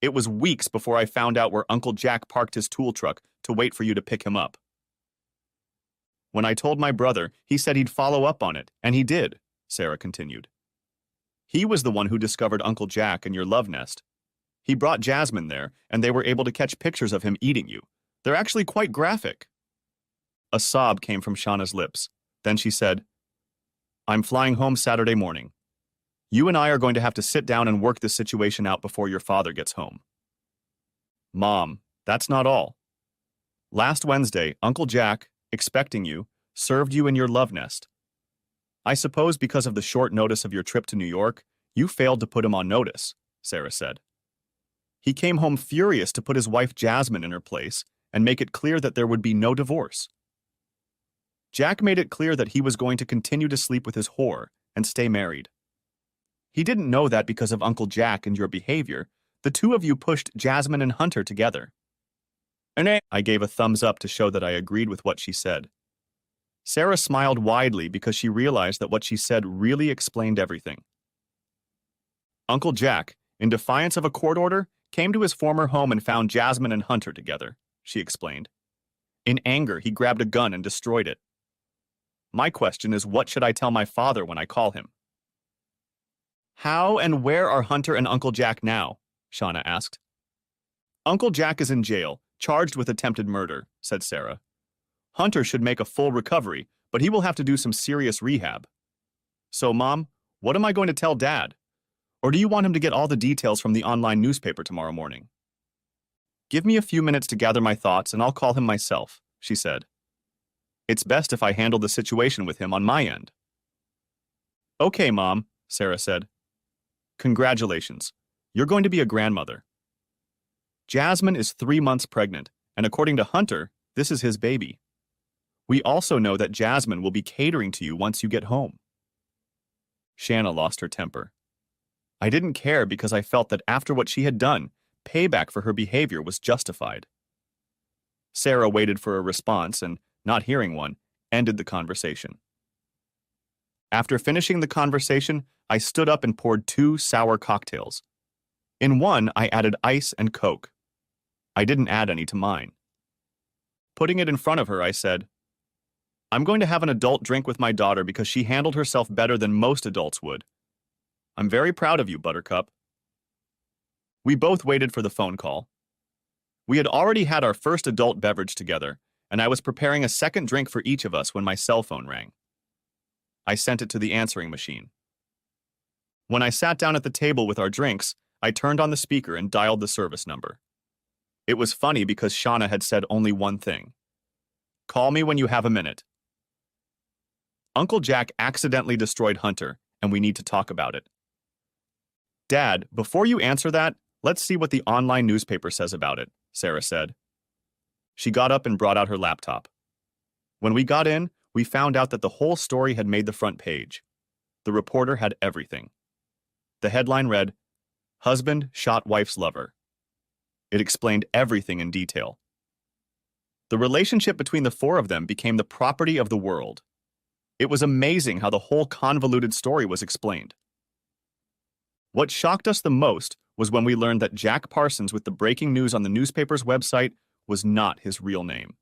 It was weeks before I found out where Uncle Jack parked his tool truck to wait for you to pick him up. When I told my brother, he said he'd follow up on it, and he did, Sarah continued. He was the one who discovered Uncle Jack and your love nest. He brought Jasmine there, and they were able to catch pictures of him eating you. They're actually quite graphic. A sob came from Shauna's lips. Then she said, I'm flying home Saturday morning. You and I are going to have to sit down and work this situation out before your father gets home. Mom, that's not all. Last Wednesday, Uncle Jack, expecting you, served you in your love nest. I suppose because of the short notice of your trip to New York, you failed to put him on notice, Sarah said. He came home furious to put his wife Jasmine in her place and make it clear that there would be no divorce. Jack made it clear that he was going to continue to sleep with his whore and stay married. He didn't know that because of Uncle Jack and your behavior, the two of you pushed Jasmine and Hunter together. I gave a thumbs up to show that I agreed with what she said. Sarah smiled widely because she realized that what she said really explained everything. Uncle Jack, in defiance of a court order, came to his former home and found Jasmine and Hunter together, she explained. In anger, he grabbed a gun and destroyed it. My question is, what should I tell my father when I call him? How and where are Hunter and Uncle Jack now? Shauna asked. Uncle Jack is in jail, charged with attempted murder, said Sarah. Hunter should make a full recovery, but he will have to do some serious rehab. So, Mom, what am I going to tell Dad? Or do you want him to get all the details from the online newspaper tomorrow morning? Give me a few minutes to gather my thoughts and I'll call him myself, she said. It's best if I handle the situation with him on my end. Okay, Mom, Sarah said. Congratulations. You're going to be a grandmother. Jasmine is 3 months pregnant, and according to Hunter, this is his baby. We also know that Jasmine will be catering to you once you get home. Shanna lost her temper. I didn't care because I felt that after what she had done, payback for her behavior was justified. Sarah waited for a response and, not hearing one, ended the conversation. After finishing the conversation, I stood up and poured 2 sour cocktails. In one, I added ice and Coke. I didn't add any to mine. Putting it in front of her, I said, I'm going to have an adult drink with my daughter because she handled herself better than most adults would. I'm very proud of you, Buttercup. We both waited for the phone call. We had already had our first adult beverage together, and I was preparing a second drink for each of us when my cell phone rang. I sent it to the answering machine. When I sat down at the table with our drinks, I turned on the speaker and dialed the service number. It was funny because Shauna had said only one thing. Call me when you have a minute. Uncle Jack accidentally destroyed Hunter, and we need to talk about it. Dad, before you answer that, let's see what the online newspaper says about it, Sarah said. She got up and brought out her laptop. When we got in, we found out that the whole story had made the front page. The reporter had everything. The headline read, "Husband shot wife's lover." It explained everything in detail. The relationship between the four of them became the property of the world. It was amazing how the whole convoluted story was explained. What shocked us the most was when we learned that Jack Parsons with the breaking news on the newspaper's website was not his real name.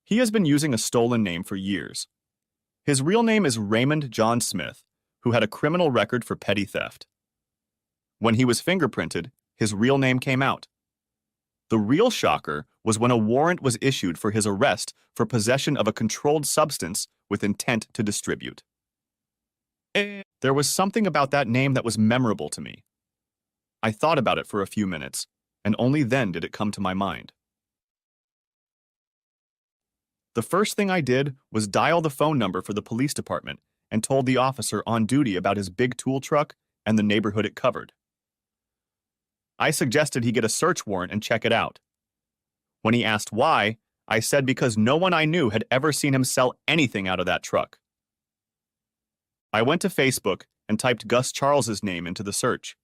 He has been using a stolen name for years. His real name is Raymond John Smith, who had a criminal record for petty theft. When he was fingerprinted, his real name came out. The real shocker was when a warrant was issued for his arrest for possession of a controlled substance with intent to distribute. There was something about that name that was memorable to me. I thought about it for a few minutes, and only then did it come to my mind. The first thing I did was dial the phone number for the police department and told the officer on duty about his big tool truck and the neighborhood it covered. I suggested he get a search warrant and check it out. When he asked why, I said because no one I knew had ever seen him sell anything out of that truck. I went to Facebook and typed Gus Charles's name into the search.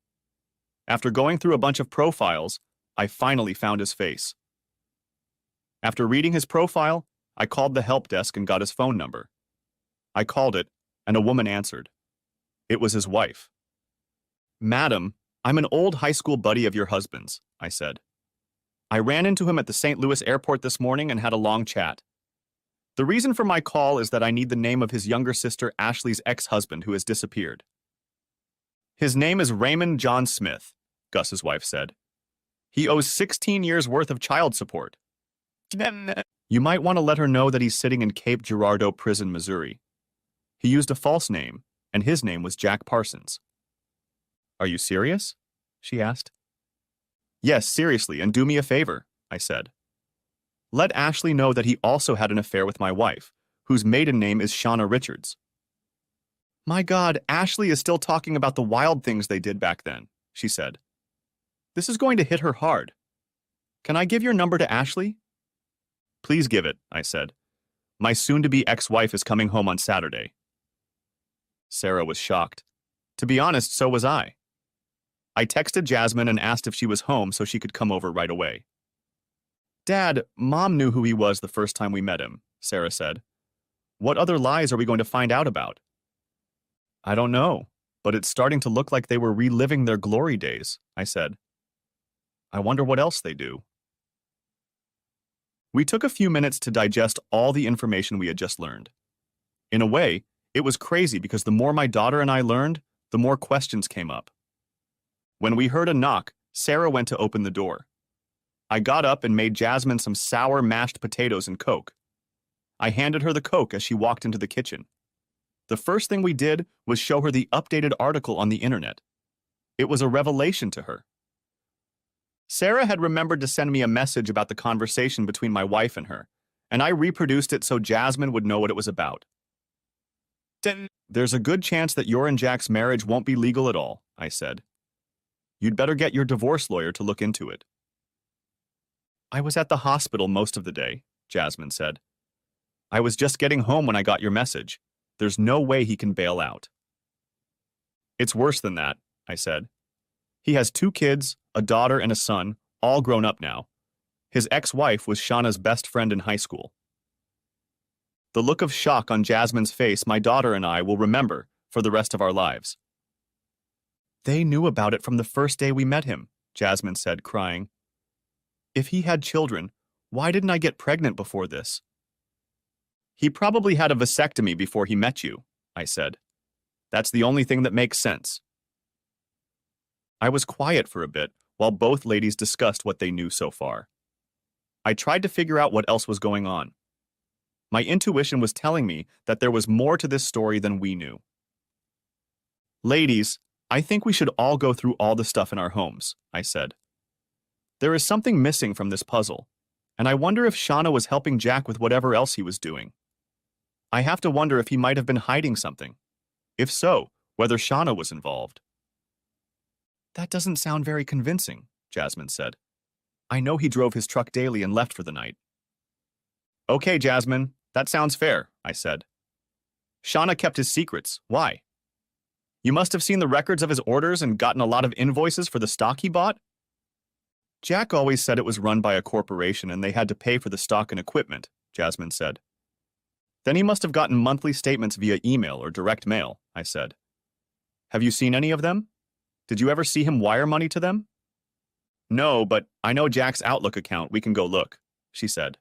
After going through a bunch of profiles, I finally found his face. After reading his profile, I called the help desk and got his phone number. I called it, and a woman answered. It was his wife. "Madam, I'm an old high school buddy of your husband's," I said. "I ran into him at the St. Louis airport this morning and had a long chat. The reason for my call is that I need the name of his younger sister Ashley's ex-husband who has disappeared." "His name is Raymond John Smith," Gus's wife said. "He owes 16 years' worth of child support. You might want to let her know that he's sitting in Cape Girardeau Prison, Missouri. He used a false name, and his name was Jack Parsons." "Are you serious?" she asked. "Yes, seriously, and do me a favor," I said. "Let Ashley know that he also had an affair with my wife, whose maiden name is Shauna Richards." "My God, Ashley is still talking about the wild things they did back then," she said. "This is going to hit her hard. Can I give your number to Ashley?" "Please give it," I said. "My soon-to-be ex-wife is coming home on Saturday." Sarah was shocked. To be honest, so was I. I texted Jasmine and asked if she was home so she could come over right away. "Dad, Mom knew who he was the first time we met him," Sarah said. "What other lies are we going to find out about?" "I don't know, but it's starting to look like they were reliving their glory days," I said. "I wonder what else they do." We took a few minutes to digest all the information we had just learned. In a way, it was crazy because the more my daughter and I learned, the more questions came up. When we heard a knock, Sarah went to open the door. I got up and made Jasmine some sour mashed potatoes and Coke. I handed her the Coke as she walked into the kitchen. The first thing we did was show her the updated article on the internet. It was a revelation to her. Sarah had remembered to send me a message about the conversation between my wife and her, and I reproduced it so Jasmine would know what it was about. "There's a good chance that your and Jack's marriage won't be legal at all," I said. "You'd better get your divorce lawyer to look into it." "I was at the hospital most of the day," Jasmine said. "I was just getting home when I got your message. There's no way he can bail out." "It's worse than that," I said. "He has 2 kids, a daughter and a son, all grown up now. His ex-wife was Shauna's best friend in high school." The look of shock on Jasmine's face my daughter and I will remember for the rest of our lives. "They knew about it from the first day we met him," Jasmine said, crying. "If he had children, why didn't I get pregnant before this?" "He probably had a vasectomy before he met you," I said. "That's the only thing that makes sense." I was quiet for a bit while both ladies discussed what they knew so far. I tried to figure out what else was going on. My intuition was telling me that there was more to this story than we knew. "Ladies, I think we should all go through all the stuff in our homes," I said. There is something missing from this puzzle, and I wonder if Shauna was helping Jack with whatever else he was doing. I have to wonder if he might have been hiding something. If so, whether Shauna was involved. That doesn't sound very convincing, Jasmine said. I know he drove his truck daily and left for the night. Okay, Jasmine, that sounds fair, I said. Shauna kept his secrets. Why? You must have seen the records of his orders and gotten a lot of invoices for the stock he bought? Jack always said it was run by a corporation and they had to pay for the stock and equipment, Jasmine said. Then he must have gotten monthly statements via email or direct mail, I said. Have you seen any of them? Did you ever see him wire money to them? No, but I know Jack's Outlook account. We can go look, she said.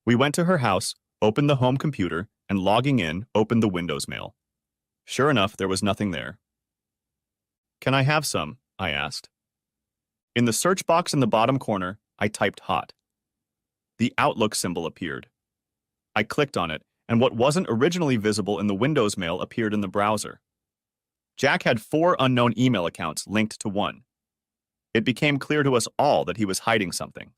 We went to her house, opened the home computer, and logging in, opened the Windows mail. Sure enough, there was nothing there. Can I have some? I asked. In the search box in the bottom corner, I typed hot. The Outlook symbol appeared. I clicked on it, and what wasn't originally visible in the Windows mail appeared in the browser. Jack had 4 unknown email accounts linked to one. It became clear to us all that he was hiding something.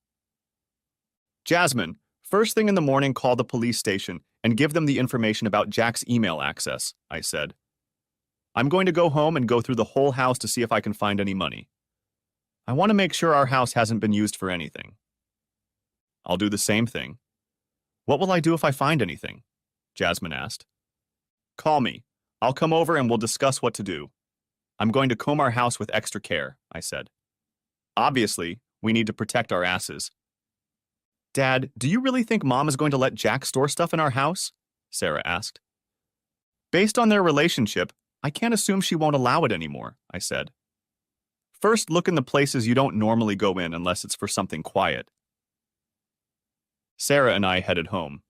Jasmine, first thing in the morning, call the police station and give them the information about Jack's email access, I said. I'm going to go home and go through the whole house to see if I can find any money. I want to make sure our house hasn't been used for anything. I'll do the same thing. What will I do if I find anything? Jasmine asked. Call me. I'll come over and we'll discuss what to do. I'm going to comb our house with extra care, I said. Obviously, we need to protect our asses. Dad, do you really think Mom is going to let Jack store stuff in our house? Sarah asked. Based on their relationship, I can't assume she won't allow it anymore, I said. First, look in the places you don't normally go in unless it's for something quiet. Sarah and I headed home.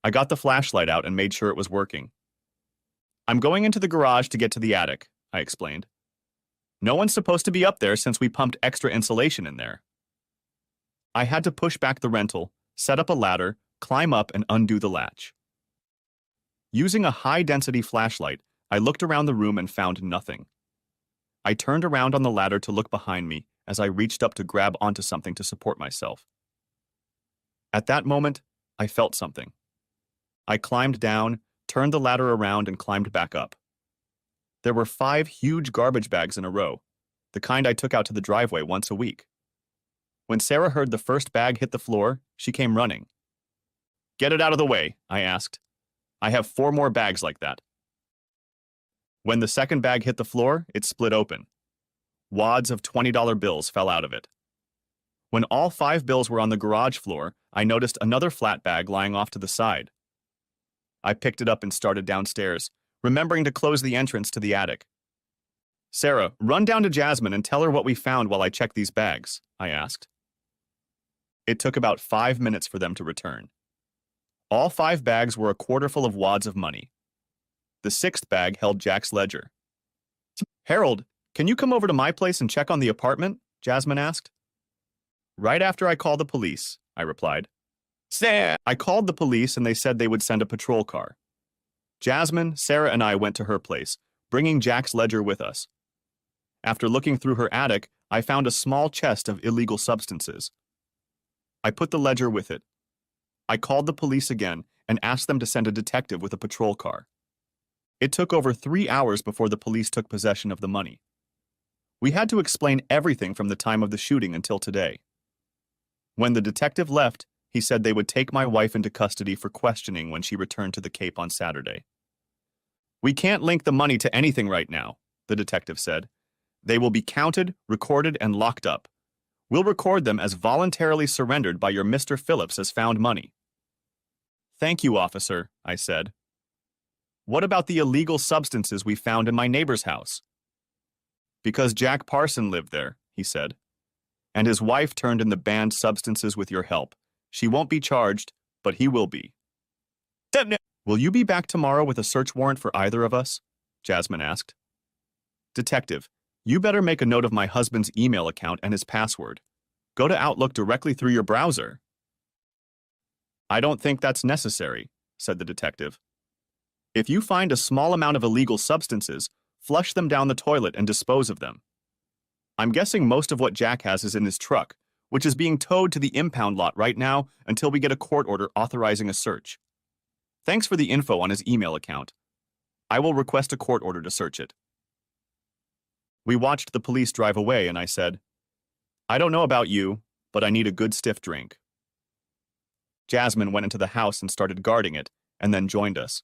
I got the flashlight out and made sure it was working. I'm going into the garage to get to the attic, I explained. No one's supposed to be up there since we pumped extra insulation in there. I had to push back the rental, set up a ladder, climb up, and undo the latch. Using a high-density flashlight, I looked around the room and found nothing. I turned around on the ladder to look behind me as I reached up to grab onto something to support myself. At that moment, I felt something. I climbed down, turned the ladder around, and climbed back up. There were 5 huge garbage bags in a row, the kind I took out to the driveway once a week. When Sarah heard the first bag hit the floor, she came running. Get it out of the way, I asked. I have 4 more bags like that. When the second bag hit the floor, it split open. Wads of $20 bills fell out of it. When all 5 bills were on the garage floor, I noticed another flat bag lying off to the side. I picked it up and started downstairs, remembering to close the entrance to the attic. Sarah, run down to Jasmine and tell her what we found while I check these bags, I asked. It took about 5 minutes for them to return. All 5 bags were a quarter full of wads of money. The 6th bag held Jack's ledger. Harold, can you come over to my place and check on the apartment? Jasmine asked. Right after I call the police, I replied. Sarah! I called the police and they said they would send a patrol car. Jasmine, Sarah, and I went to her place, bringing Jack's ledger with us. After looking through her attic, I found a small chest of illegal substances. I put the ledger with it. I called the police again and asked them to send a detective with a patrol car. It took over 3 hours before the police took possession of the money. We had to explain everything from the time of the shooting until today. When the detective left, he said they would take my wife into custody for questioning when she returned to the Cape on Saturday. We can't link the money to anything right now, the detective said. They will be counted, recorded, and locked up. We'll record them as voluntarily surrendered by your Mr. Phillips as found money. Thank you, officer, I said. What about the illegal substances we found in my neighbor's house? Because Jack Parson lived there, he said. And his wife turned in the banned substances with your help. She won't be charged, but he will be. Will you be back tomorrow with a search warrant for either of us? Jasmine asked. Detective, you better make a note of my husband's email account and his password. Go to Outlook directly through your browser. I don't think that's necessary, said the detective. If you find a small amount of illegal substances, flush them down the toilet and dispose of them. I'm guessing most of what Jack has is in his truck, which is being towed to the impound lot right now until we get a court order authorizing a search. Thanks for the info on his email account. I will request a court order to search it. We watched the police drive away and I said, I don't know about you, but I need a good stiff drink. Jasmine went into the house and started guarding it, and then joined us.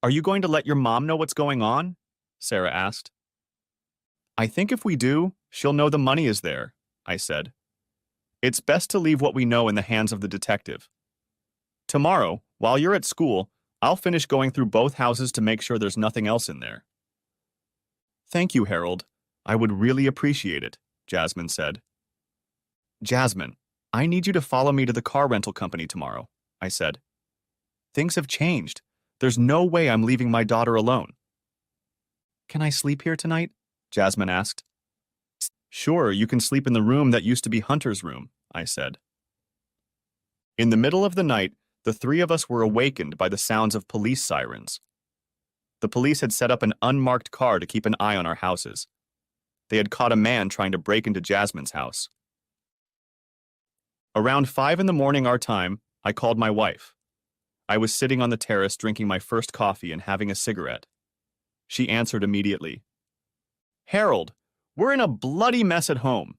Are you going to let your mom know what's going on? Sarah asked. I think if we do, she'll know the money is there, I said. It's best to leave what we know in the hands of the detective. Tomorrow, while you're at school, I'll finish going through both houses to make sure there's nothing else in there. Thank you, Harold. I would really appreciate it, Jasmine said. Jasmine, I need you to follow me to the car rental company tomorrow, I said. Things have changed. There's no way I'm leaving my daughter alone. Can I sleep here tonight? Jasmine asked. Sure, you can sleep in the room that used to be Hunter's room, I said. In the middle of the night, the three of us were awakened by the sounds of police sirens. The police had set up an unmarked car to keep an eye on our houses. They had caught a man trying to break into Jasmine's house. Around 5 in the morning our time, I called my wife. I was sitting on the terrace drinking my first coffee and having a cigarette. She answered immediately. Harold, we're in a bloody mess at home.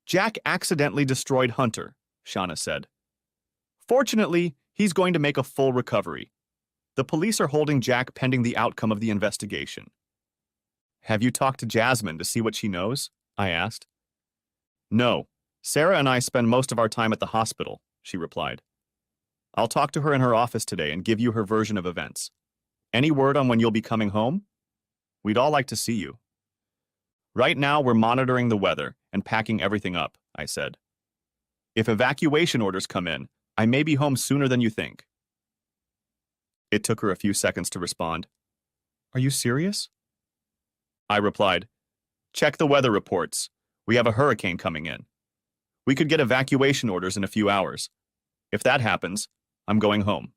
Jack accidentally destroyed Hunter, Shauna said. Fortunately, he's going to make a full recovery. The police are holding Jack pending the outcome of the investigation. Have you talked to Jasmine to see what she knows? I asked. No. Sarah and I spend most of our time at the hospital, she replied. I'll talk to her in her office today and give you her version of events. Any word on when you'll be coming home? We'd all like to see you. Right now, we're monitoring the weather and packing everything up, I said. If evacuation orders come in, I may be home sooner than you think. It took her a few seconds to respond. Are you serious? I replied, check the weather reports. We have a hurricane coming in. We could get evacuation orders in a few hours. If that happens, I'm going home.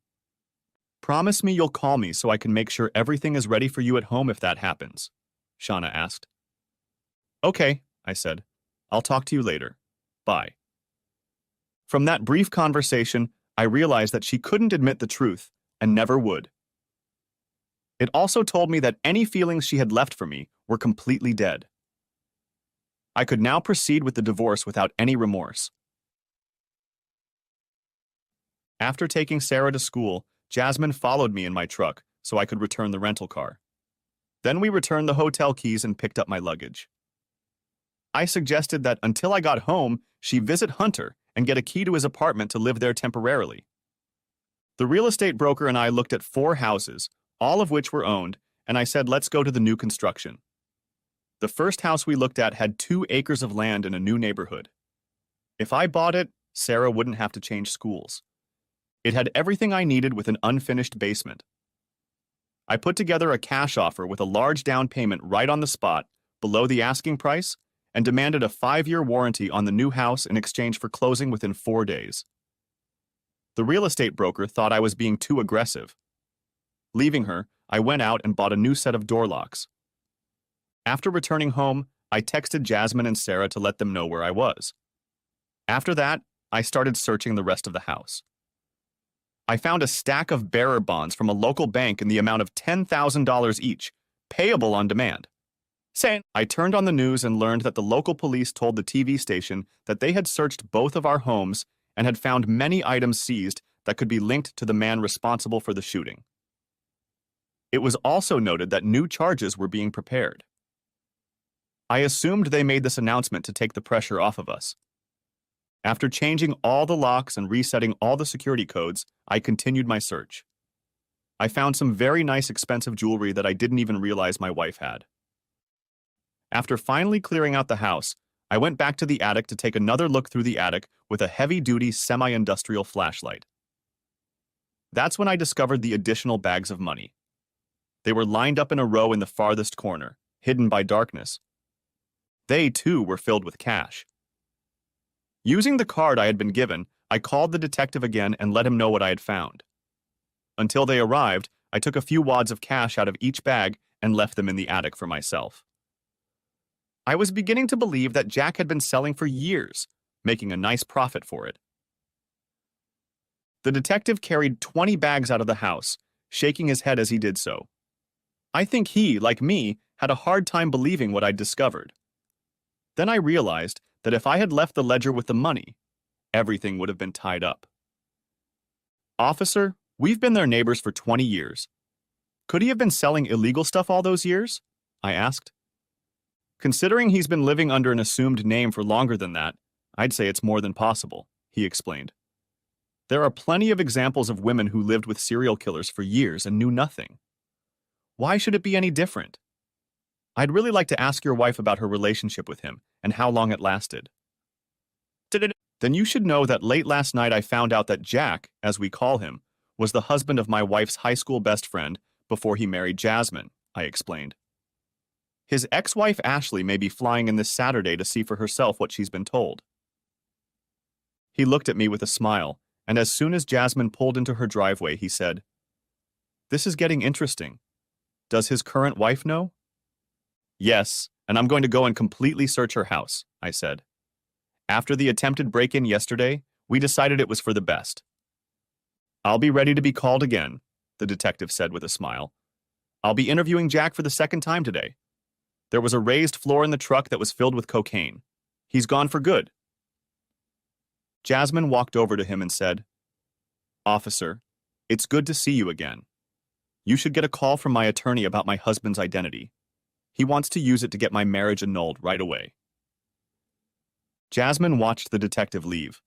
Promise me you'll call me so I can make sure everything is ready for you at home if that happens, Shauna asked. Okay, I said. I'll talk to you later. Bye. From that brief conversation, I realized that she couldn't admit the truth and never would. It also told me that any feelings she had left for me were completely dead. I could now proceed with the divorce without any remorse. After taking Sarah to school, Jasmine followed me in my truck so I could return the rental car. Then we returned the hotel keys and picked up my luggage. I suggested that until I got home, she visit Hunter and get a key to his apartment to live there temporarily. The real estate broker and I looked at 4 houses, all of which were owned, and I said let's go to the new construction. The first house we looked at had 2 acres of land in a new neighborhood. If I bought it, Sarah wouldn't have to change schools. It had everything I needed with an unfinished basement. I put together a cash offer with a large down payment right on the spot, below the asking price, and demanded a 5-year warranty on the new house in exchange for closing within 4 days. The real estate broker thought I was being too aggressive. Leaving her, I went out and bought a new set of door locks. After returning home, I texted Jasmine and Sarah to let them know where I was. After that, I started searching the rest of the house. I found a stack of bearer bonds from a local bank in the amount of $10,000 each, payable on demand. I turned on the news and learned that the local police told the TV station that they had searched both of our homes and had found many items seized that could be linked to the man responsible for the shooting. It was also noted that new charges were being prepared. I assumed they made this announcement to take the pressure off of us. After changing all the locks and resetting all the security codes, I continued my search. I found some very nice expensive jewelry that I didn't even realize my wife had. After finally clearing out the house, I went back to the attic to take another look through the attic with a heavy-duty semi-industrial flashlight. That's when I discovered the additional bags of money. They were lined up in a row in the farthest corner, hidden by darkness. They, too, were filled with cash. Using the card I had been given, I called the detective again and let him know what I had found. Until they arrived, I took a few wads of cash out of each bag and left them in the attic for myself. I was beginning to believe that Jack had been selling for years, making a nice profit for it. The detective carried 20 bags out of the house, shaking his head as he did so. I think he, like me, had a hard time believing what I'd discovered. Then I realized that if I had left the ledger with the money, everything would have been tied up. Officer, we've been their neighbors for 20 years. Could he have been selling illegal stuff all those years? I asked. Considering he's been living under an assumed name for longer than that, I'd say it's more than possible, he explained. There are plenty of examples of women who lived with serial killers for years and knew nothing. Why should it be any different? I'd really like to ask your wife about her relationship with him and how long it lasted. Then you should know that late last night I found out that Jack, as we call him, was the husband of my wife's high school best friend before he married Jasmine, I explained. His ex-wife Ashley may be flying in this Saturday to see for herself what she's been told. He looked at me with a smile, and as soon as Jasmine pulled into her driveway, he said, "This is getting interesting. Does his current wife know?" "Yes, and I'm going to go and completely search her house," I said. After the attempted break-in yesterday, we decided it was for the best. "I'll be ready to be called again," the detective said with a smile. "I'll be interviewing Jack for the second time today. There was a raised floor in the truck that was filled with cocaine. He's gone for good." Jasmine walked over to him and said, "Officer, it's good to see you again. You should get a call from my attorney about my husband's identity. He wants to use it to get my marriage annulled right away." Jasmine watched the detective leave.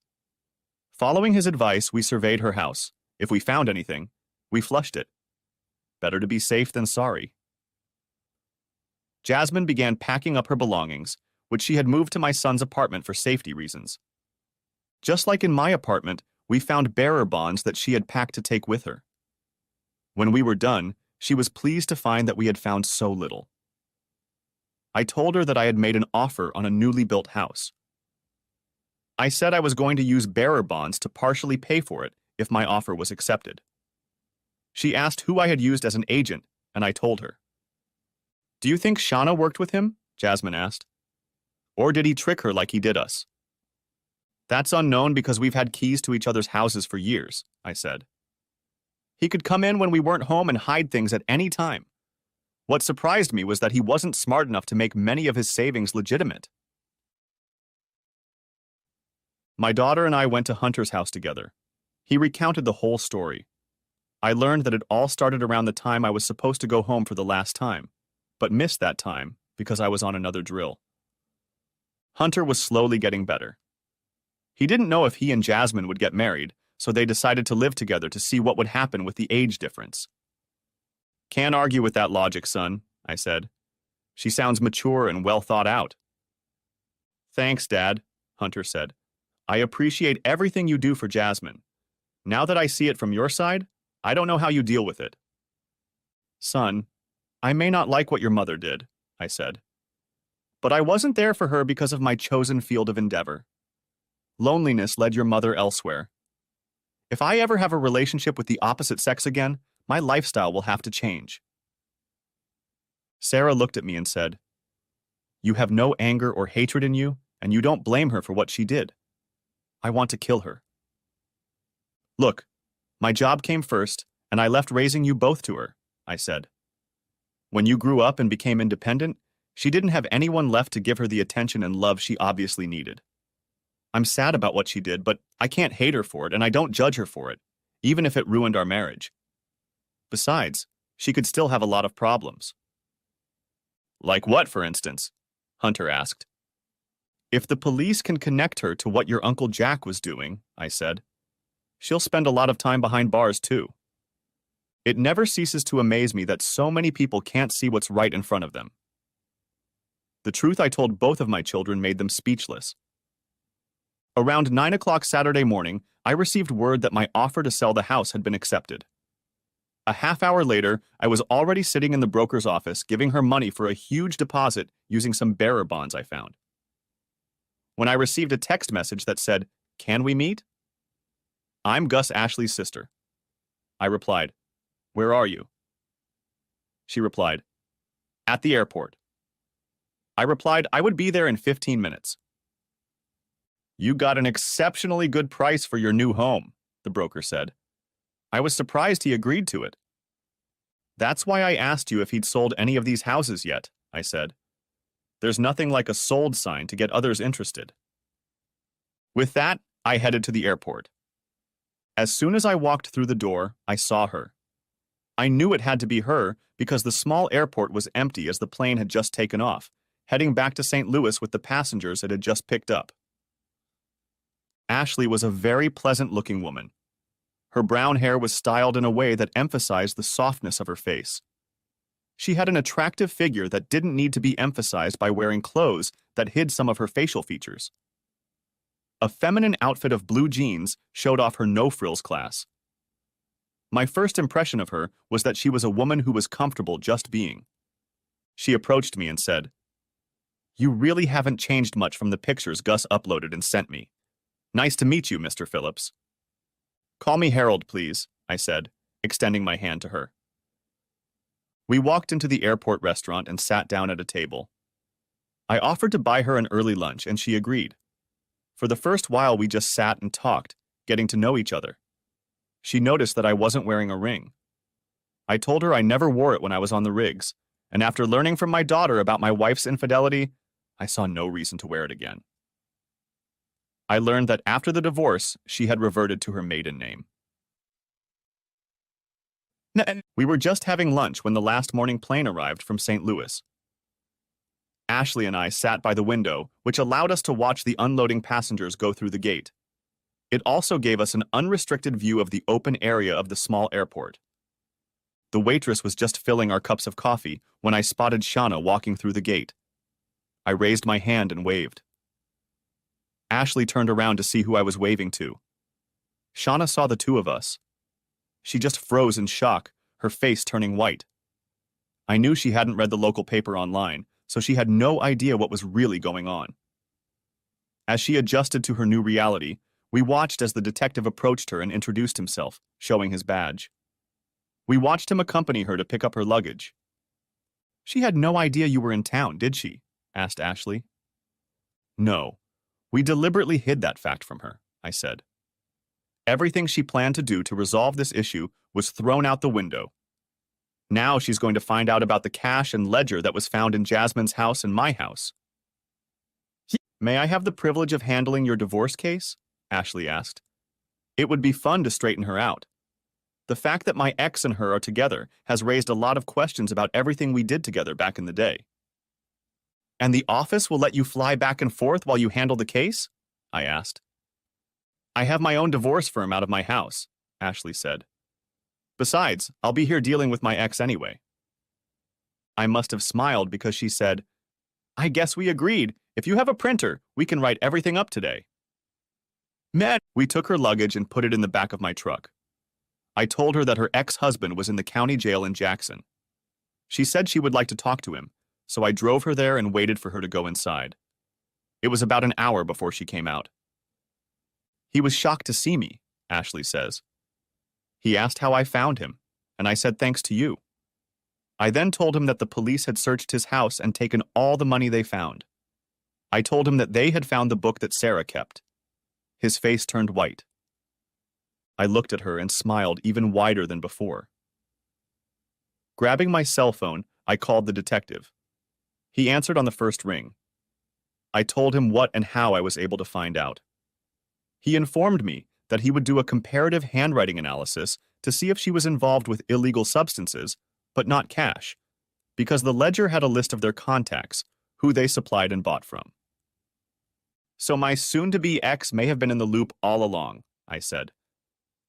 Following his advice, we surveyed her house. If we found anything, we flushed it. Better to be safe than sorry. Jasmine began packing up her belongings, which she had moved to my son's apartment for safety reasons. Just like in my apartment, we found bearer bonds that she had packed to take with her. When we were done, she was pleased to find that we had found so little. I told her that I had made an offer on a newly built house. I said I was going to use bearer bonds to partially pay for it if my offer was accepted. She asked who I had used as an agent, and I told her. "Do you think Shauna worked with him?" Jasmine asked. "Or did he trick her like he did us?" "That's unknown because we've had keys to each other's houses for years," I said. "He could come in when we weren't home and hide things at any time. What surprised me was that he wasn't smart enough to make many of his savings legitimate." My daughter and I went to Hunter's house together. He recounted the whole story. I learned that it all started around the time I was supposed to go home for the last time, but missed that time because I was on another drill. Hunter was slowly getting better. He didn't know if he and Jasmine would get married, so they decided to live together to see what would happen with the age difference. "Can't argue with that logic, son," I said. "She sounds mature and well thought out." "Thanks, Dad," Hunter said. "I appreciate everything you do for Jasmine. Now that I see it from your side, I don't know how you deal with it." "Son, I may not like what your mother did," I said. "But I wasn't there for her because of my chosen field of endeavor. Loneliness led your mother elsewhere. If I ever have a relationship with the opposite sex again, my lifestyle will have to change." Sarah looked at me and said, "You have no anger or hatred in you, and you don't blame her for what she did. I want to kill her." "Look, my job came first, and I left raising you both to her," I said. "When you grew up and became independent, she didn't have anyone left to give her the attention and love she obviously needed. I'm sad about what she did, but I can't hate her for it, and I don't judge her for it, even if it ruined our marriage. Besides, she could still have a lot of problems." "Like what, for instance?" Hunter asked. "If the police can connect her to what your Uncle Jack was doing," I said, "she'll spend a lot of time behind bars too. It never ceases to amaze me that so many people can't see what's right in front of them." The truth I told both of my children made them speechless. Around 9 o'clock Saturday morning, I received word that my offer to sell the house had been accepted. A half hour later, I was already sitting in the broker's office giving her money for a huge deposit using some bearer bonds I found. When I received a text message that said, "Can we meet?" "I'm Gus Ashley's sister." I replied, "Where are you?" She replied, "At the airport." I replied I would be there in 15 minutes. You got an exceptionally good price for your new home, the broker said. I was surprised he agreed to it. That's why I asked you if he'd sold any of these houses yet, I said. There's nothing like a sold sign to get others interested. With that, I headed to the airport. As soon as I walked through the door, I saw her. I knew it had to be her because the small airport was empty as the plane had just taken off, heading back to St. Louis with the passengers it had just picked up. Ashley was a very pleasant-looking woman. Her brown hair was styled in a way that emphasized the softness of her face. She had an attractive figure that didn't need to be emphasized by wearing clothes that hid some of her facial features. A feminine outfit of blue jeans showed off her no-frills class. My first impression of her was that she was a woman who was comfortable just being. She approached me and said, "You really haven't changed much from the pictures Gus uploaded and sent me. Nice to meet you, Mr. Phillips." "Call me Harold, please," I said, extending my hand to her. We walked into the airport restaurant and sat down at a table. I offered to buy her an early lunch, and she agreed. For the first while, we just sat and talked, getting to know each other. She noticed that I wasn't wearing a ring. I told her I never wore it when I was on the rigs, and after learning from my daughter about my wife's infidelity, I saw no reason to wear it again. I learned that after the divorce, she had reverted to her maiden name. We were just having lunch when the last morning plane arrived from St. Louis. Ashley and I sat by the window, which allowed us to watch the unloading passengers go through the gate. It also gave us an unrestricted view of the open area of the small airport. The waitress was just filling our cups of coffee when I spotted Shauna walking through the gate. I raised my hand and waved. Ashley turned around to see who I was waving to. Shauna saw the two of us. She just froze in shock, her face turning white. I knew she hadn't read the local paper online, so she had no idea what was really going on. As she adjusted to her new reality, we watched as the detective approached her and introduced himself, showing his badge. We watched him accompany her to pick up her luggage. "She had no idea you were in town, did she?" asked Ashley. "No. We deliberately hid that fact from her," I said. Everything she planned to do to resolve this issue was thrown out the window. Now she's going to find out about the cash and ledger that was found in Jasmine's house and my house. "May I have the privilege of handling your divorce case?" Ashley asked. "It would be fun to straighten her out. The fact that my ex and her are together has raised a lot of questions about everything we did together back in the day." "And the office will let you fly back and forth while you handle the case?" I asked. "I have my own divorce firm out of my house," Ashley said. "Besides, I'll be here dealing with my ex anyway." I must have smiled because she said, "I guess we agreed. If you have a printer, we can write everything up today." We took her luggage and put it in the back of my truck. I told her that her ex-husband was in the county jail in Jackson. She said she would like to talk to him, so I drove her there and waited for her to go inside. It was about an hour before she came out. "He was shocked to see me," Ashley says. "He asked how I found him, and I said thanks to you. I then told him that the police had searched his house and taken all the money they found. I told him that they had found the book that Sarah kept. His face turned white. I looked at her and smiled even wider than before. Grabbing my cell phone, I called the detective. He answered on the first ring. I told him what and how I was able to find out. He informed me that he would do a comparative handwriting analysis to see if she was involved with illegal substances, but not cash, because the ledger had a list of their contacts, who they supplied and bought from. "So my soon-to-be ex may have been in the loop all along," I said.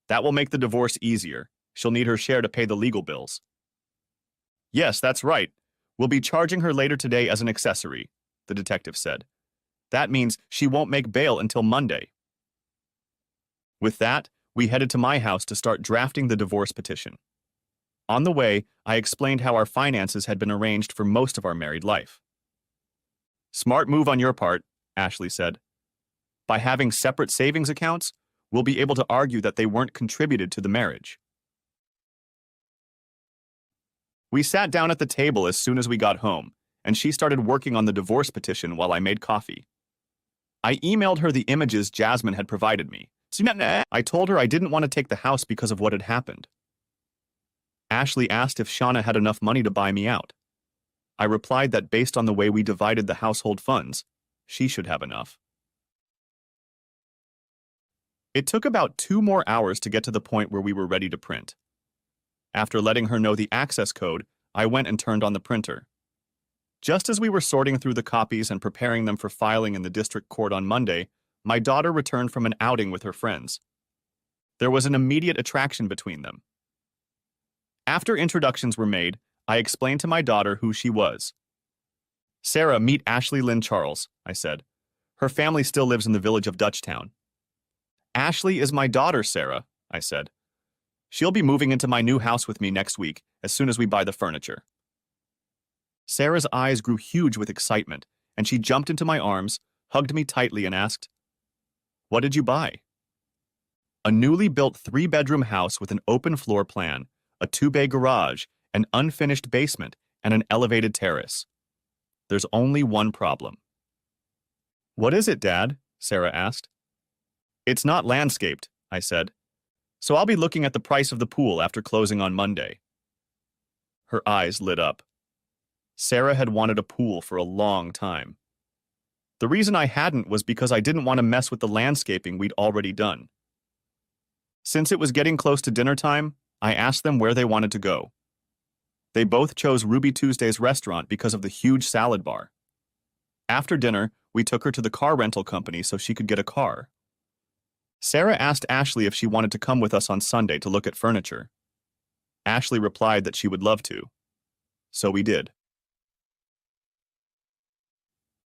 "That will make the divorce easier. She'll need her share to pay the legal bills." "Yes, that's right. We'll be charging her later today as an accessory," the detective said. "That means she won't make bail until Monday." With that, we headed to my house to start drafting the divorce petition. On the way, I explained how our finances had been arranged for most of our married life. "Smart move on your part," Ashley said. "By having separate savings accounts, we'll be able to argue that they weren't contributed to the marriage." We sat down at the table as soon as we got home, and she started working on the divorce petition while I made coffee. I emailed her the images Jasmine had provided me. I told her I didn't want to take the house because of what had happened. Ashley asked if Shauna had enough money to buy me out. I replied that based on the way we divided the household funds, she should have enough. It took about 2 more hours to get to the point where we were ready to print. After letting her know the access code, I went and turned on the printer. Just as we were sorting through the copies and preparing them for filing in the district court on Monday, my daughter returned from an outing with her friends. There was an immediate attraction between them. After introductions were made, I explained to my daughter who she was. "Sarah, meet Ashley Lynn Charles," I said. "Her family still lives in the village of Dutchtown." "Ashley is my daughter, Sarah," I said. "She'll be moving into my new house with me next week, as soon as we buy the furniture." Sarah's eyes grew huge with excitement, and she jumped into my arms, hugged me tightly, and asked, "What did you buy?" "A newly built 3-bedroom house with an open floor plan, a 2-bay garage, an unfinished basement, and an elevated terrace. There's only one problem." "What is it, Dad?" Sarah asked. "It's not landscaped," I said. "So I'll be looking at the price of the pool after closing on Monday." Her eyes lit up. Sarah had wanted a pool for a long time. The reason I hadn't was because I didn't want to mess with the landscaping we'd already done. Since it was getting close to dinner time, I asked them where they wanted to go. They both chose Ruby Tuesday's restaurant because of the huge salad bar. After dinner, we took her to the car rental company so she could get a car. Sarah asked Ashley if she wanted to come with us on Sunday to look at furniture. Ashley replied that she would love to. So we did.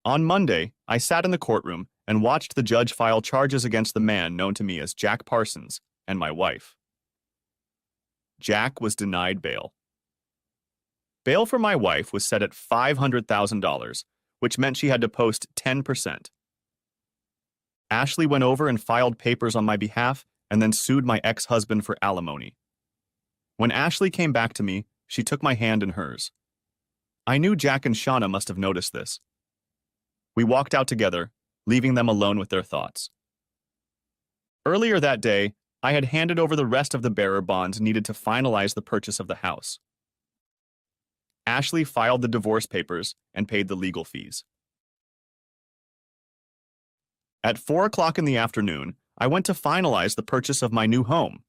On Monday, I sat in the courtroom and watched the judge file charges against the man known to me as Jack Parsons and my wife. Jack was denied bail. Bail for my wife was set at $500,000, which meant she had to post 10%. Ashley went over and filed papers on my behalf and then sued my ex-husband for alimony. When Ashley came back to me, she took my hand in hers. I knew Jack and Shauna must have noticed this. We walked out together, leaving them alone with their thoughts. Earlier that day, I had handed over the rest of the bearer bonds needed to finalize the purchase of the house. Ashley filed the divorce papers and paid the legal fees. At 4 o'clock in the afternoon, I went to finalize the purchase of my new home.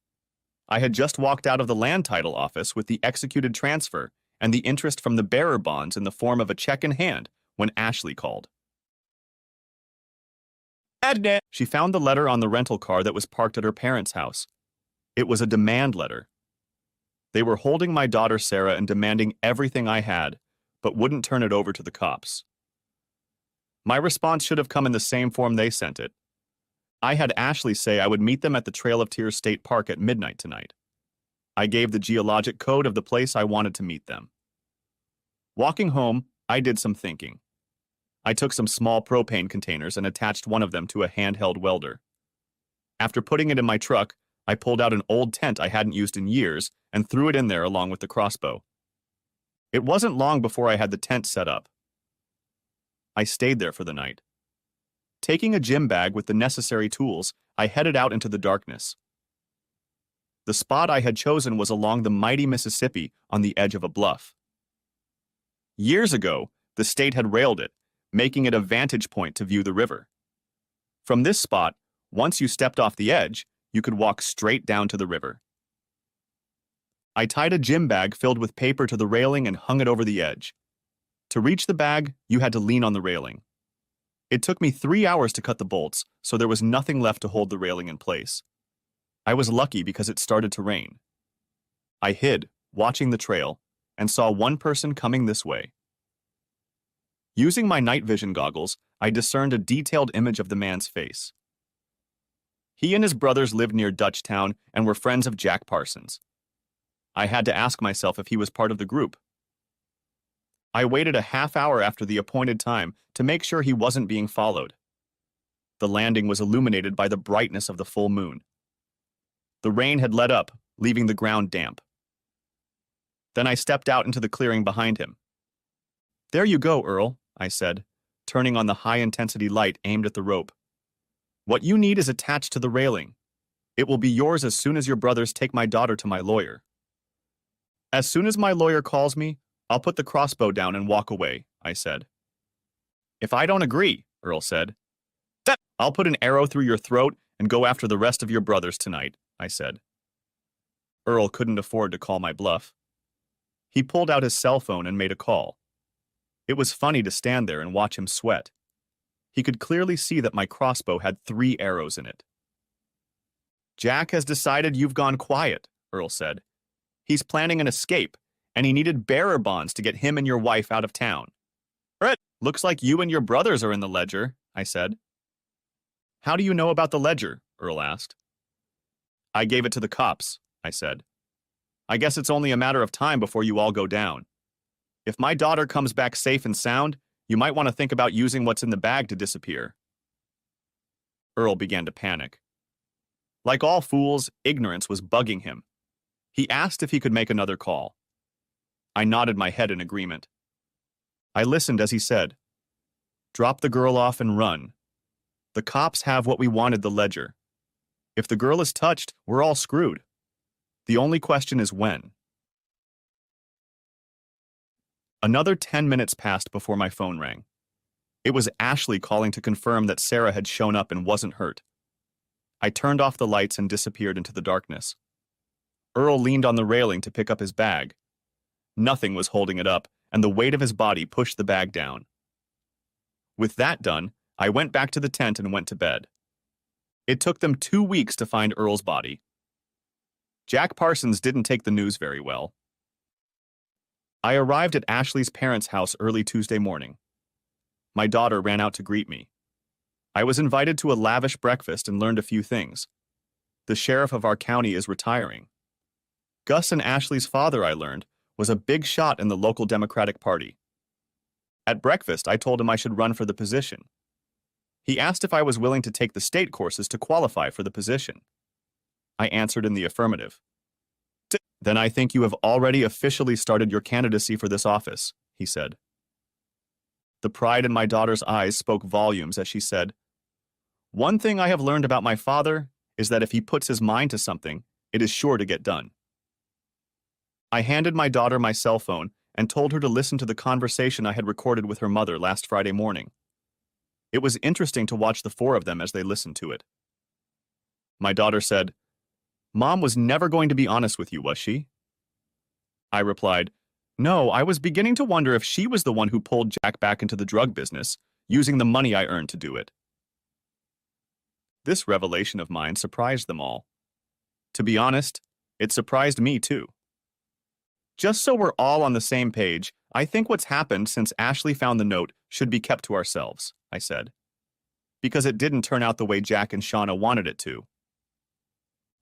I had just walked out of the land title office with the executed transfer and the interest from the bearer bonds in the form of a check in hand when Ashley called. She found the letter on the rental car that was parked at her parents' house. It was a demand letter. They were holding my daughter Sarah and demanding everything I had, but wouldn't turn it over to the cops. My response should have come in the same form they sent it. I had Ashley say I would meet them at the Trail of Tears State Park at midnight tonight. I gave the geologic code of the place I wanted to meet them. Walking home, I did some thinking. I took some small propane containers and attached one of them to a handheld welder. After putting it in my truck, I pulled out an old tent I hadn't used in years and threw it in there along with the crossbow. It wasn't long before I had the tent set up. I stayed there for the night. Taking a gym bag with the necessary tools, I headed out into the darkness. The spot I had chosen was along the mighty Mississippi on the edge of a bluff. Years ago, the state had railed it, making it a vantage point to view the river. From this spot, once you stepped off the edge, you could walk straight down to the river. I tied a gym bag filled with paper to the railing and hung it over the edge. To reach the bag, you had to lean on the railing. It took me 3 hours to cut the bolts, so there was nothing left to hold the railing in place. I was lucky because it started to rain. I hid, watching the trail, and saw one person coming this way. Using my night vision goggles, I discerned a detailed image of the man's face. He and his brothers lived near Dutchtown and were friends of Jack Parsons. I had to ask myself if he was part of the group. I waited a half hour after the appointed time to make sure he wasn't being followed. The landing was illuminated by the brightness of the full moon. The rain had let up, leaving the ground damp. Then I stepped out into the clearing behind him. There you go, Earl, I said, turning on the high-intensity light aimed at the rope. What you need is attached to the railing. It will be yours as soon as your brothers take my daughter to my lawyer. As soon as my lawyer calls me, I'll put the crossbow down and walk away, I said. If I don't agree, Earl said. Then I'll put an arrow through your throat and go after the rest of your brothers tonight, I said. Earl couldn't afford to call my bluff. He pulled out his cell phone and made a call. It was funny to stand there and watch him sweat. He could clearly see that my crossbow had 3 arrows in it. Jack has decided you've gone quiet, Earl said. He's planning an escape, and he needed bearer bonds to get him and your wife out of town. Brett, looks like you and your brothers are in the ledger, I said. How do you know about the ledger? Earl asked. I gave it to the cops, I said. I guess it's only a matter of time before you all go down. If my daughter comes back safe and sound, you might want to think about using what's in the bag to disappear. Earl began to panic. Like all fools, ignorance was bugging him. He asked if he could make another call. I nodded my head in agreement. I listened as he said, "Drop the girl off and run. The cops have what we wanted, the ledger. If the girl is touched, we're all screwed. The only question is when." Another 10 minutes passed before my phone rang. It was Ashley calling to confirm that Sarah had shown up and wasn't hurt. I turned off the lights and disappeared into the darkness. Earl leaned on the railing to pick up his bag. Nothing was holding it up, and the weight of his body pushed the bag down. With that done, I went back to the tent and went to bed. It took them 2 weeks to find Earl's body. Jack Parsons didn't take the news very well. I arrived at Ashley's parents' house early Tuesday morning. My daughter ran out to greet me. I was invited to a lavish breakfast and learned a few things. The sheriff of our county is retiring. Gus and Ashley's father, I learned, was a big shot in the local Democratic Party. At breakfast, I told him I should run for the position. He asked if I was willing to take the state courses to qualify for the position. I answered in the affirmative. "Then I think you have already officially started your candidacy for this office," he said. The pride in my daughter's eyes spoke volumes as she said, "One thing I have learned about my father is that if he puts his mind to something, it is sure to get done." I handed my daughter my cell phone and told her to listen to the conversation I had recorded with her mother last Friday morning. It was interesting to watch the 4 of them as they listened to it. My daughter said, "Mom was never going to be honest with you, was she?" I replied, "No, I was beginning to wonder if she was the one who pulled Jack back into the drug business, using the money I earned to do it." This revelation of mine surprised them all. To be honest, it surprised me too. Just so we're all on the same page, I think what's happened since Ashley found the note should be kept to ourselves, I said. Because it didn't turn out the way Jack and Shauna wanted it to.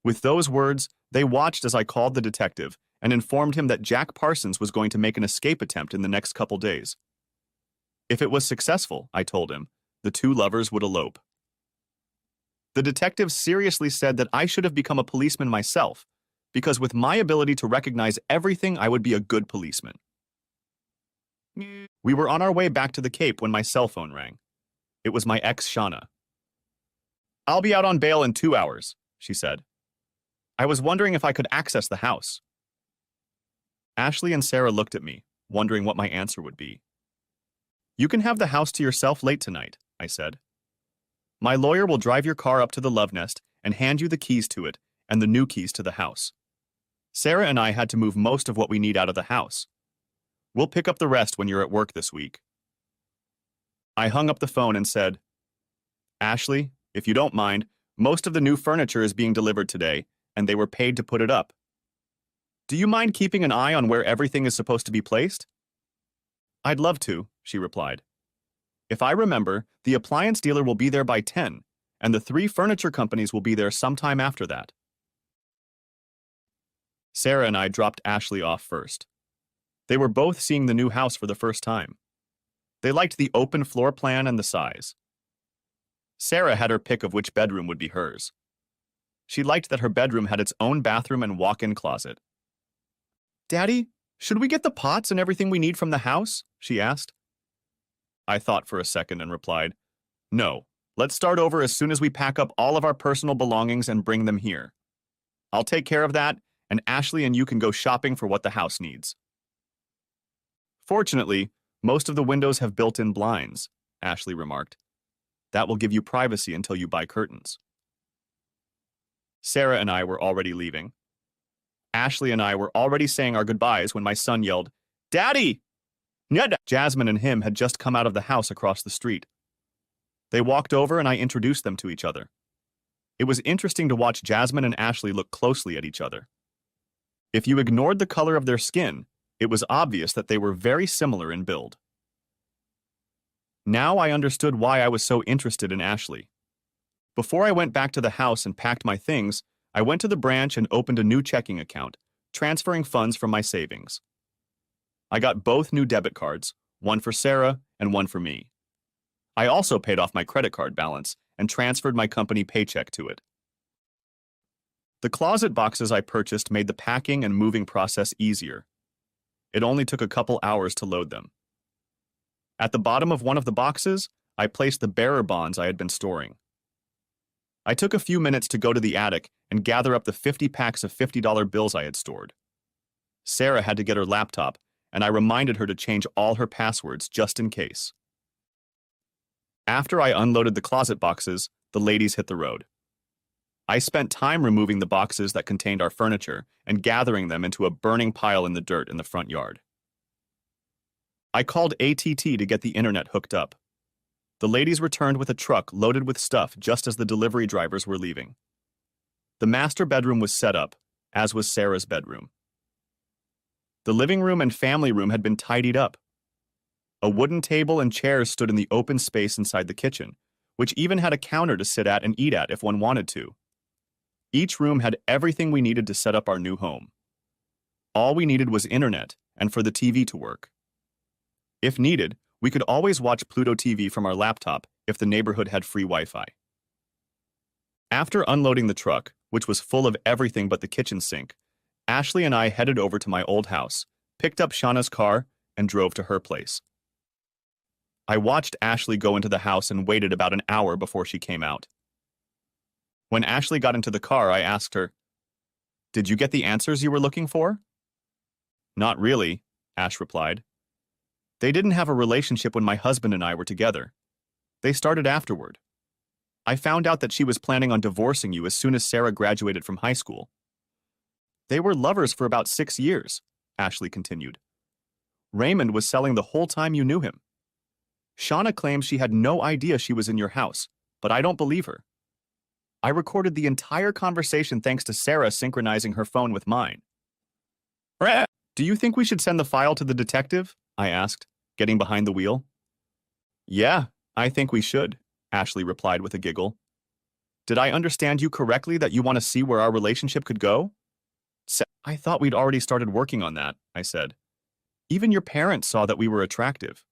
With those words, they watched as I called the detective and informed him that Jack Parsons was going to make an escape attempt in the next couple days. If it was successful, I told him, the 2 lovers would elope. The detective seriously said that I should have become a policeman myself, because with my ability to recognize everything, I would be a good policeman. We were on our way back to the Cape when my cell phone rang. It was my ex, Shauna. "I'll be out on bail in 2 hours," she said. I was wondering if I could access the house. Ashley and Sarah looked at me, wondering what my answer would be. "You can have the house to yourself late tonight," I said. "My lawyer will drive your car up to the Love Nest and hand you the keys to it and the new keys to the house. Sarah and I had to move most of what we need out of the house. We'll pick up the rest when you're at work this week." I hung up the phone and said, "Ashley, if you don't mind, most of the new furniture is being delivered today, and they were paid to put it up. Do you mind keeping an eye on where everything is supposed to be placed?" "I'd love to," she replied. "If I remember, the appliance dealer will be there by 10, and the 3 furniture companies will be there sometime after that." Sarah and I dropped Ashley off first. They were both seeing the new house for the first time. They liked the open floor plan and the size. Sarah had her pick of which bedroom would be hers. She liked that her bedroom had its own bathroom and walk-in closet. "Daddy, should we get the pots and everything we need from the house?" she asked. I thought for a second and replied, "No. Let's start over as soon as we pack up all of our personal belongings and bring them here. I'll take care of that, and Ashley and you can go shopping for what the house needs." "Fortunately, most of the windows have built-in blinds," Ashley remarked. "That will give you privacy until you buy curtains." Sarah and I were already leaving. Ashley and I were already saying our goodbyes when my son yelled, "Daddy!" Jasmine and him had just come out of the house across the street. They walked over and I introduced them to each other. It was interesting to watch Jasmine and Ashley look closely at each other. If you ignored the color of their skin, it was obvious that they were very similar in build. Now I understood why I was so interested in Ashley. Before I went back to the house and packed my things, I went to the branch and opened a new checking account, transferring funds from my savings. I got both new debit cards, one for Sarah and one for me. I also paid off my credit card balance and transferred my company paycheck to it. The closet boxes I purchased made the packing and moving process easier. It only took a couple hours to load them. At the bottom of one of the boxes, I placed the bearer bonds I had been storing. I took a few minutes to go to the attic and gather up the 50 packs of $50 bills I had stored. Sarah had to get her laptop, and I reminded her to change all her passwords just in case. After I unloaded the closet boxes, the ladies hit the road. I spent time removing the boxes that contained our furniture and gathering them into a burning pile in the dirt in the front yard. I called AT&T to get the internet hooked up. The ladies returned with a truck loaded with stuff just as the delivery drivers were leaving. The master bedroom was set up, as was Sarah's bedroom. The living room and family room had been tidied up. A wooden table and chairs stood in the open space inside the kitchen, which even had a counter to sit at and eat at if one wanted to. Each room had everything we needed to set up our new home. All we needed was internet and for the TV to work. If needed, we could always watch Pluto TV from our laptop if the neighborhood had free Wi-Fi. After unloading the truck, which was full of everything but the kitchen sink, Ashley and I headed over to my old house, picked up Shauna's car, and drove to her place. I watched Ashley go into the house and waited about an hour before she came out. When Ashley got into the car, I asked her, "Did you get the answers you were looking for?" "Not really," Ash replied. "They didn't have a relationship when my husband and I were together. They started afterward. I found out that she was planning on divorcing you as soon as Sarah graduated from high school. They were lovers for about 6 years," Ashley continued. "Raymond was selling the whole time you knew him. Shauna claims she had no idea she was in your house, but I don't believe her. I recorded the entire conversation thanks to Sarah synchronizing her phone with mine." "Do you think we should send the file to the detective?" I asked, getting behind the wheel. "Yeah, I think we should," Ashley replied with a giggle. "Did I understand you correctly that you want to see where our relationship could go?" "I thought we'd already started working on that," I said. "Even your parents saw that we were attractive."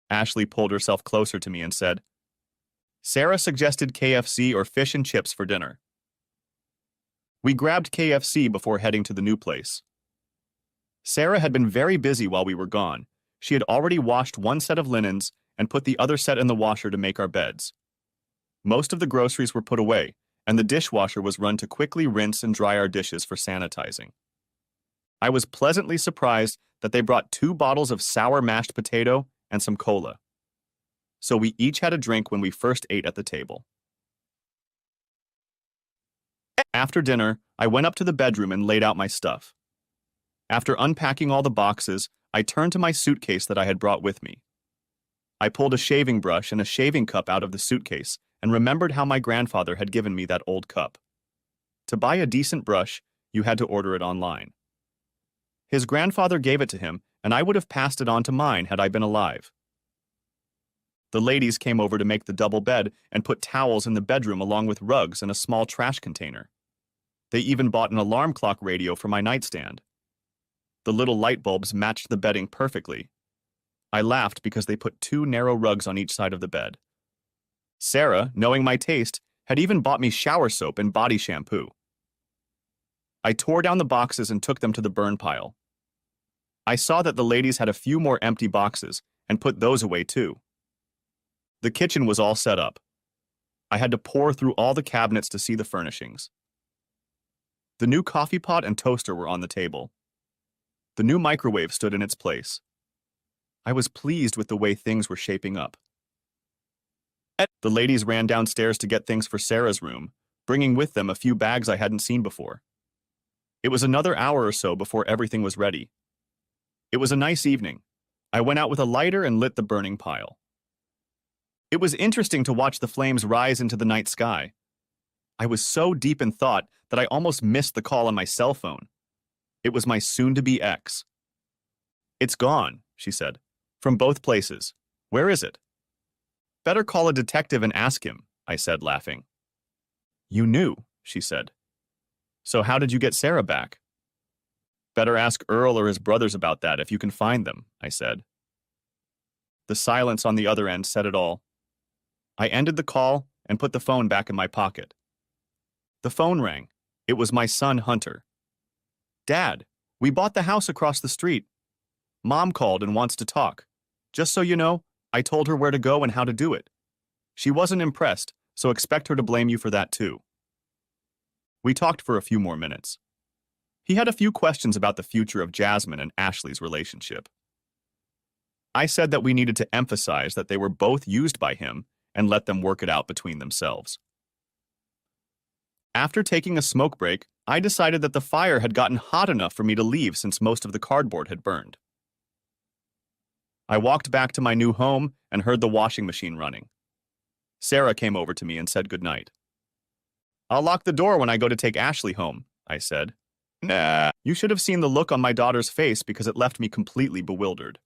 Ashley pulled herself closer to me and said, "Sarah suggested KFC or fish and chips for dinner." We grabbed KFC before heading to the new place. Sarah had been very busy while we were gone. She had already washed one set of linens and put the other set in the washer to make our beds. Most of the groceries were put away, and the dishwasher was run to quickly rinse and dry our dishes for sanitizing. I was pleasantly surprised that they brought 2 bottles of sour mashed potato and some cola. So we each had a drink when we first ate at the table. After dinner, I went up to the bedroom and laid out my stuff. After unpacking all the boxes, I turned to my suitcase that I had brought with me. I pulled a shaving brush and a shaving cup out of the suitcase and remembered how my grandfather had given me that old cup. To buy a decent brush, you had to order it online. His grandfather gave it to him, and I would have passed it on to mine had I been alive. The ladies came over to make the double bed and put towels in the bedroom along with rugs and a small trash container. They even bought an alarm clock radio for my nightstand. The little light bulbs matched the bedding perfectly. I laughed because they put 2 narrow rugs on each side of the bed. Sarah, knowing my taste, had even bought me shower soap and body shampoo. I tore down the boxes and took them to the burn pile. I saw that the ladies had a few more empty boxes and put those away too. The kitchen was all set up. I had to pore through all the cabinets to see the furnishings. The new coffee pot and toaster were on the table. The new microwave stood in its place. I was pleased with the way things were shaping up. The ladies ran downstairs to get things for Sarah's room, bringing with them a few bags I hadn't seen before. It was another hour or so before everything was ready. It was a nice evening. I went out with a lighter and lit the burning pile. It was interesting to watch the flames rise into the night sky. I was so deep in thought that I almost missed the call on my cell phone. It was my soon-to-be ex. "It's gone," she said. "From both places. Where is it?" "Better call a detective and ask him," I said, laughing. "You knew," she said. "So how did you get Sarah back?" "Better ask Earl or his brothers about that if you can find them," I said. The silence on the other end said it all. I ended the call and put the phone back in my pocket. The phone rang. It was my son, Hunter. "Dad, we bought the house across the street. Mom called and wants to talk. Just so you know, I told her where to go and how to do it. She wasn't impressed, so expect her to blame you for that too." We talked for a few more minutes. He had a few questions about the future of Jasmine and Ashley's relationship. I said that we needed to emphasize that they were both used by him and let them work it out between themselves. After taking a smoke break, I decided that the fire had gotten hot enough for me to leave since most of the cardboard had burned. I walked back to my new home and heard the washing machine running. Sarah came over to me and said goodnight. "I'll lock the door when I go to take Ashley home," I said. "Nah." You should have seen the look on my daughter's face because it left me completely bewildered.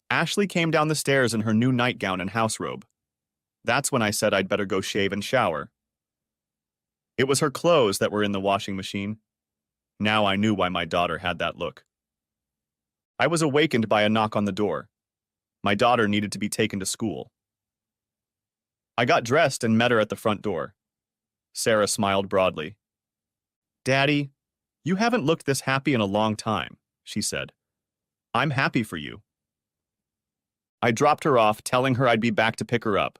Ashley came down the stairs in her new nightgown and house robe. That's when I said I'd better go shave and shower. It was her clothes that were in the washing machine. Now I knew why my daughter had that look. I was awakened by a knock on the door. My daughter needed to be taken to school. I got dressed and met her at the front door. Sarah smiled broadly. "Daddy, you haven't looked this happy in a long time," she said. "I'm happy for you." I dropped her off, telling her I'd be back to pick her up.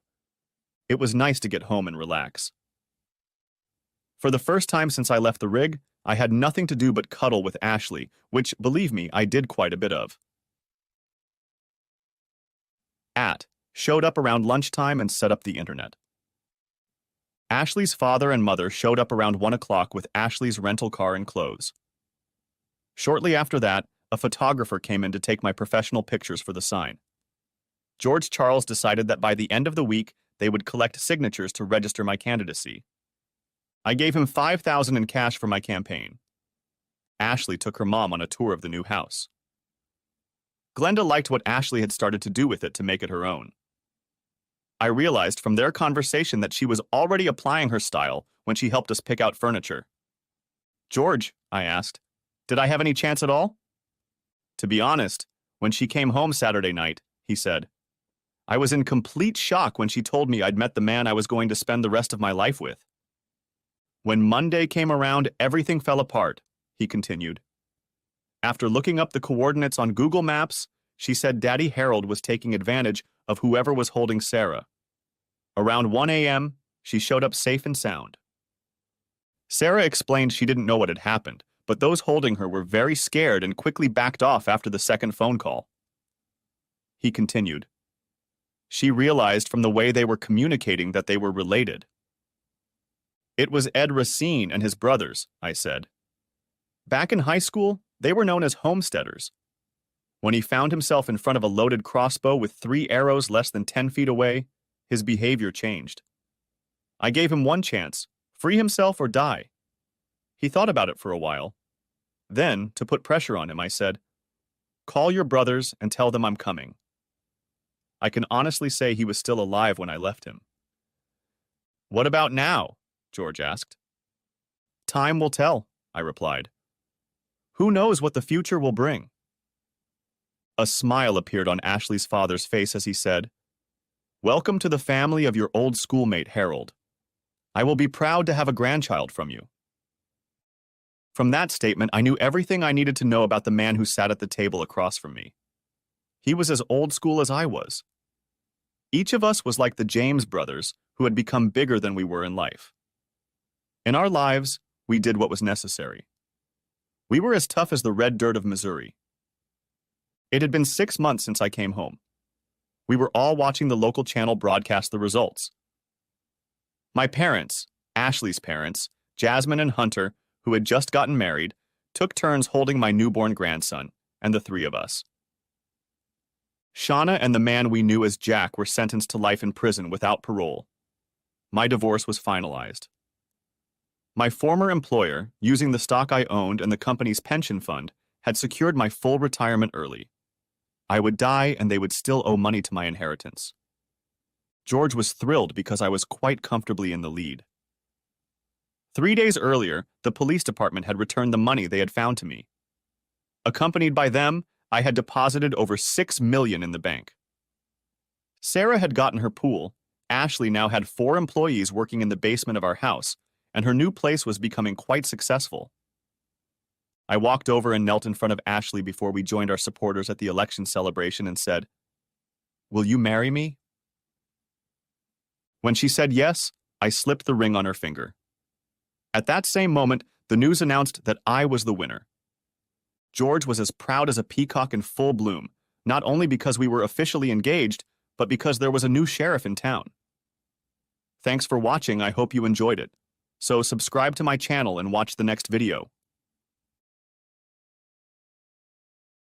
It was nice to get home and relax. For the first time since I left the rig, I had nothing to do but cuddle with Ashley, which, believe me, I did quite a bit of. Showed up around lunchtime and set up the internet. Ashley's father and mother showed up around 1 o'clock with Ashley's rental car and clothes. Shortly after that, a photographer came in to take my professional pictures for the sign. George Charles decided that by the end of the week, they would collect signatures to register my candidacy. I gave him $5,000 in cash for my campaign. Ashley took her mom on a tour of the new house. Glenda liked what Ashley had started to do with it to make it her own. I realized from their conversation that she was already applying her style when she helped us pick out furniture. "George," I asked, "did I have any chance at all?" "To be honest, when she came home Saturday night," he said, "I was in complete shock when she told me I'd met the man I was going to spend the rest of my life with." "When Monday came around, everything fell apart," he continued. After looking up the coordinates on Google Maps, she said Daddy Harold was taking advantage of whoever was holding Sarah. Around 1 a.m., she showed up safe and sound. Sarah explained she didn't know what had happened, but those holding her were very scared and quickly backed off after the second phone call. He continued. She realized from the way they were communicating that they were related. "It was Ed Racine and his brothers," I said. "Back in high school, they were known as homesteaders. When he found himself in front of a loaded crossbow with 3 arrows less than 10 feet away, his behavior changed. I gave him one chance, free himself or die. He thought about it for a while. Then, to put pressure on him, I said, 'Call your brothers and tell them I'm coming.' I can honestly say he was still alive when I left him." "What about now?" George asked. "Time will tell," I replied. "Who knows what the future will bring?" A smile appeared on Ashley's father's face as he said, "Welcome to the family of your old schoolmate, Harold. I will be proud to have a grandchild from you." From that statement, I knew everything I needed to know about the man who sat at the table across from me. He was as old school as I was. Each of us was like the James brothers who had become bigger than we were in life. In our lives, we did what was necessary. We were as tough as the red dirt of Missouri. It had been 6 months since I came home. We were all watching the local channel broadcast the results. My parents, Ashley's parents, Jasmine and Hunter, who had just gotten married, took turns holding my newborn grandson, and the three of us. Shauna and the man we knew as Jack were sentenced to life in prison without parole. My divorce was finalized. My former employer, using the stock I owned and the company's pension fund, had secured my full retirement early. I would die and they would still owe money to my inheritance. George was thrilled because I was quite comfortably in the lead. 3 days earlier, the police department had returned the money they had found to me. Accompanied by them, I had deposited over $6 million in the bank. Sarah had gotten her pool, Ashley now had 4 employees working in the basement of our house, and her new place was becoming quite successful. I walked over and knelt in front of Ashley before we joined our supporters at the election celebration and said, "Will you marry me?" When she said yes, I slipped the ring on her finger. At that same moment, the news announced that I was the winner. George was as proud as a peacock in full bloom, not only because we were officially engaged, but because there was a new sheriff in town. Thanks for watching. I hope you enjoyed it. So subscribe to my channel and watch the next video.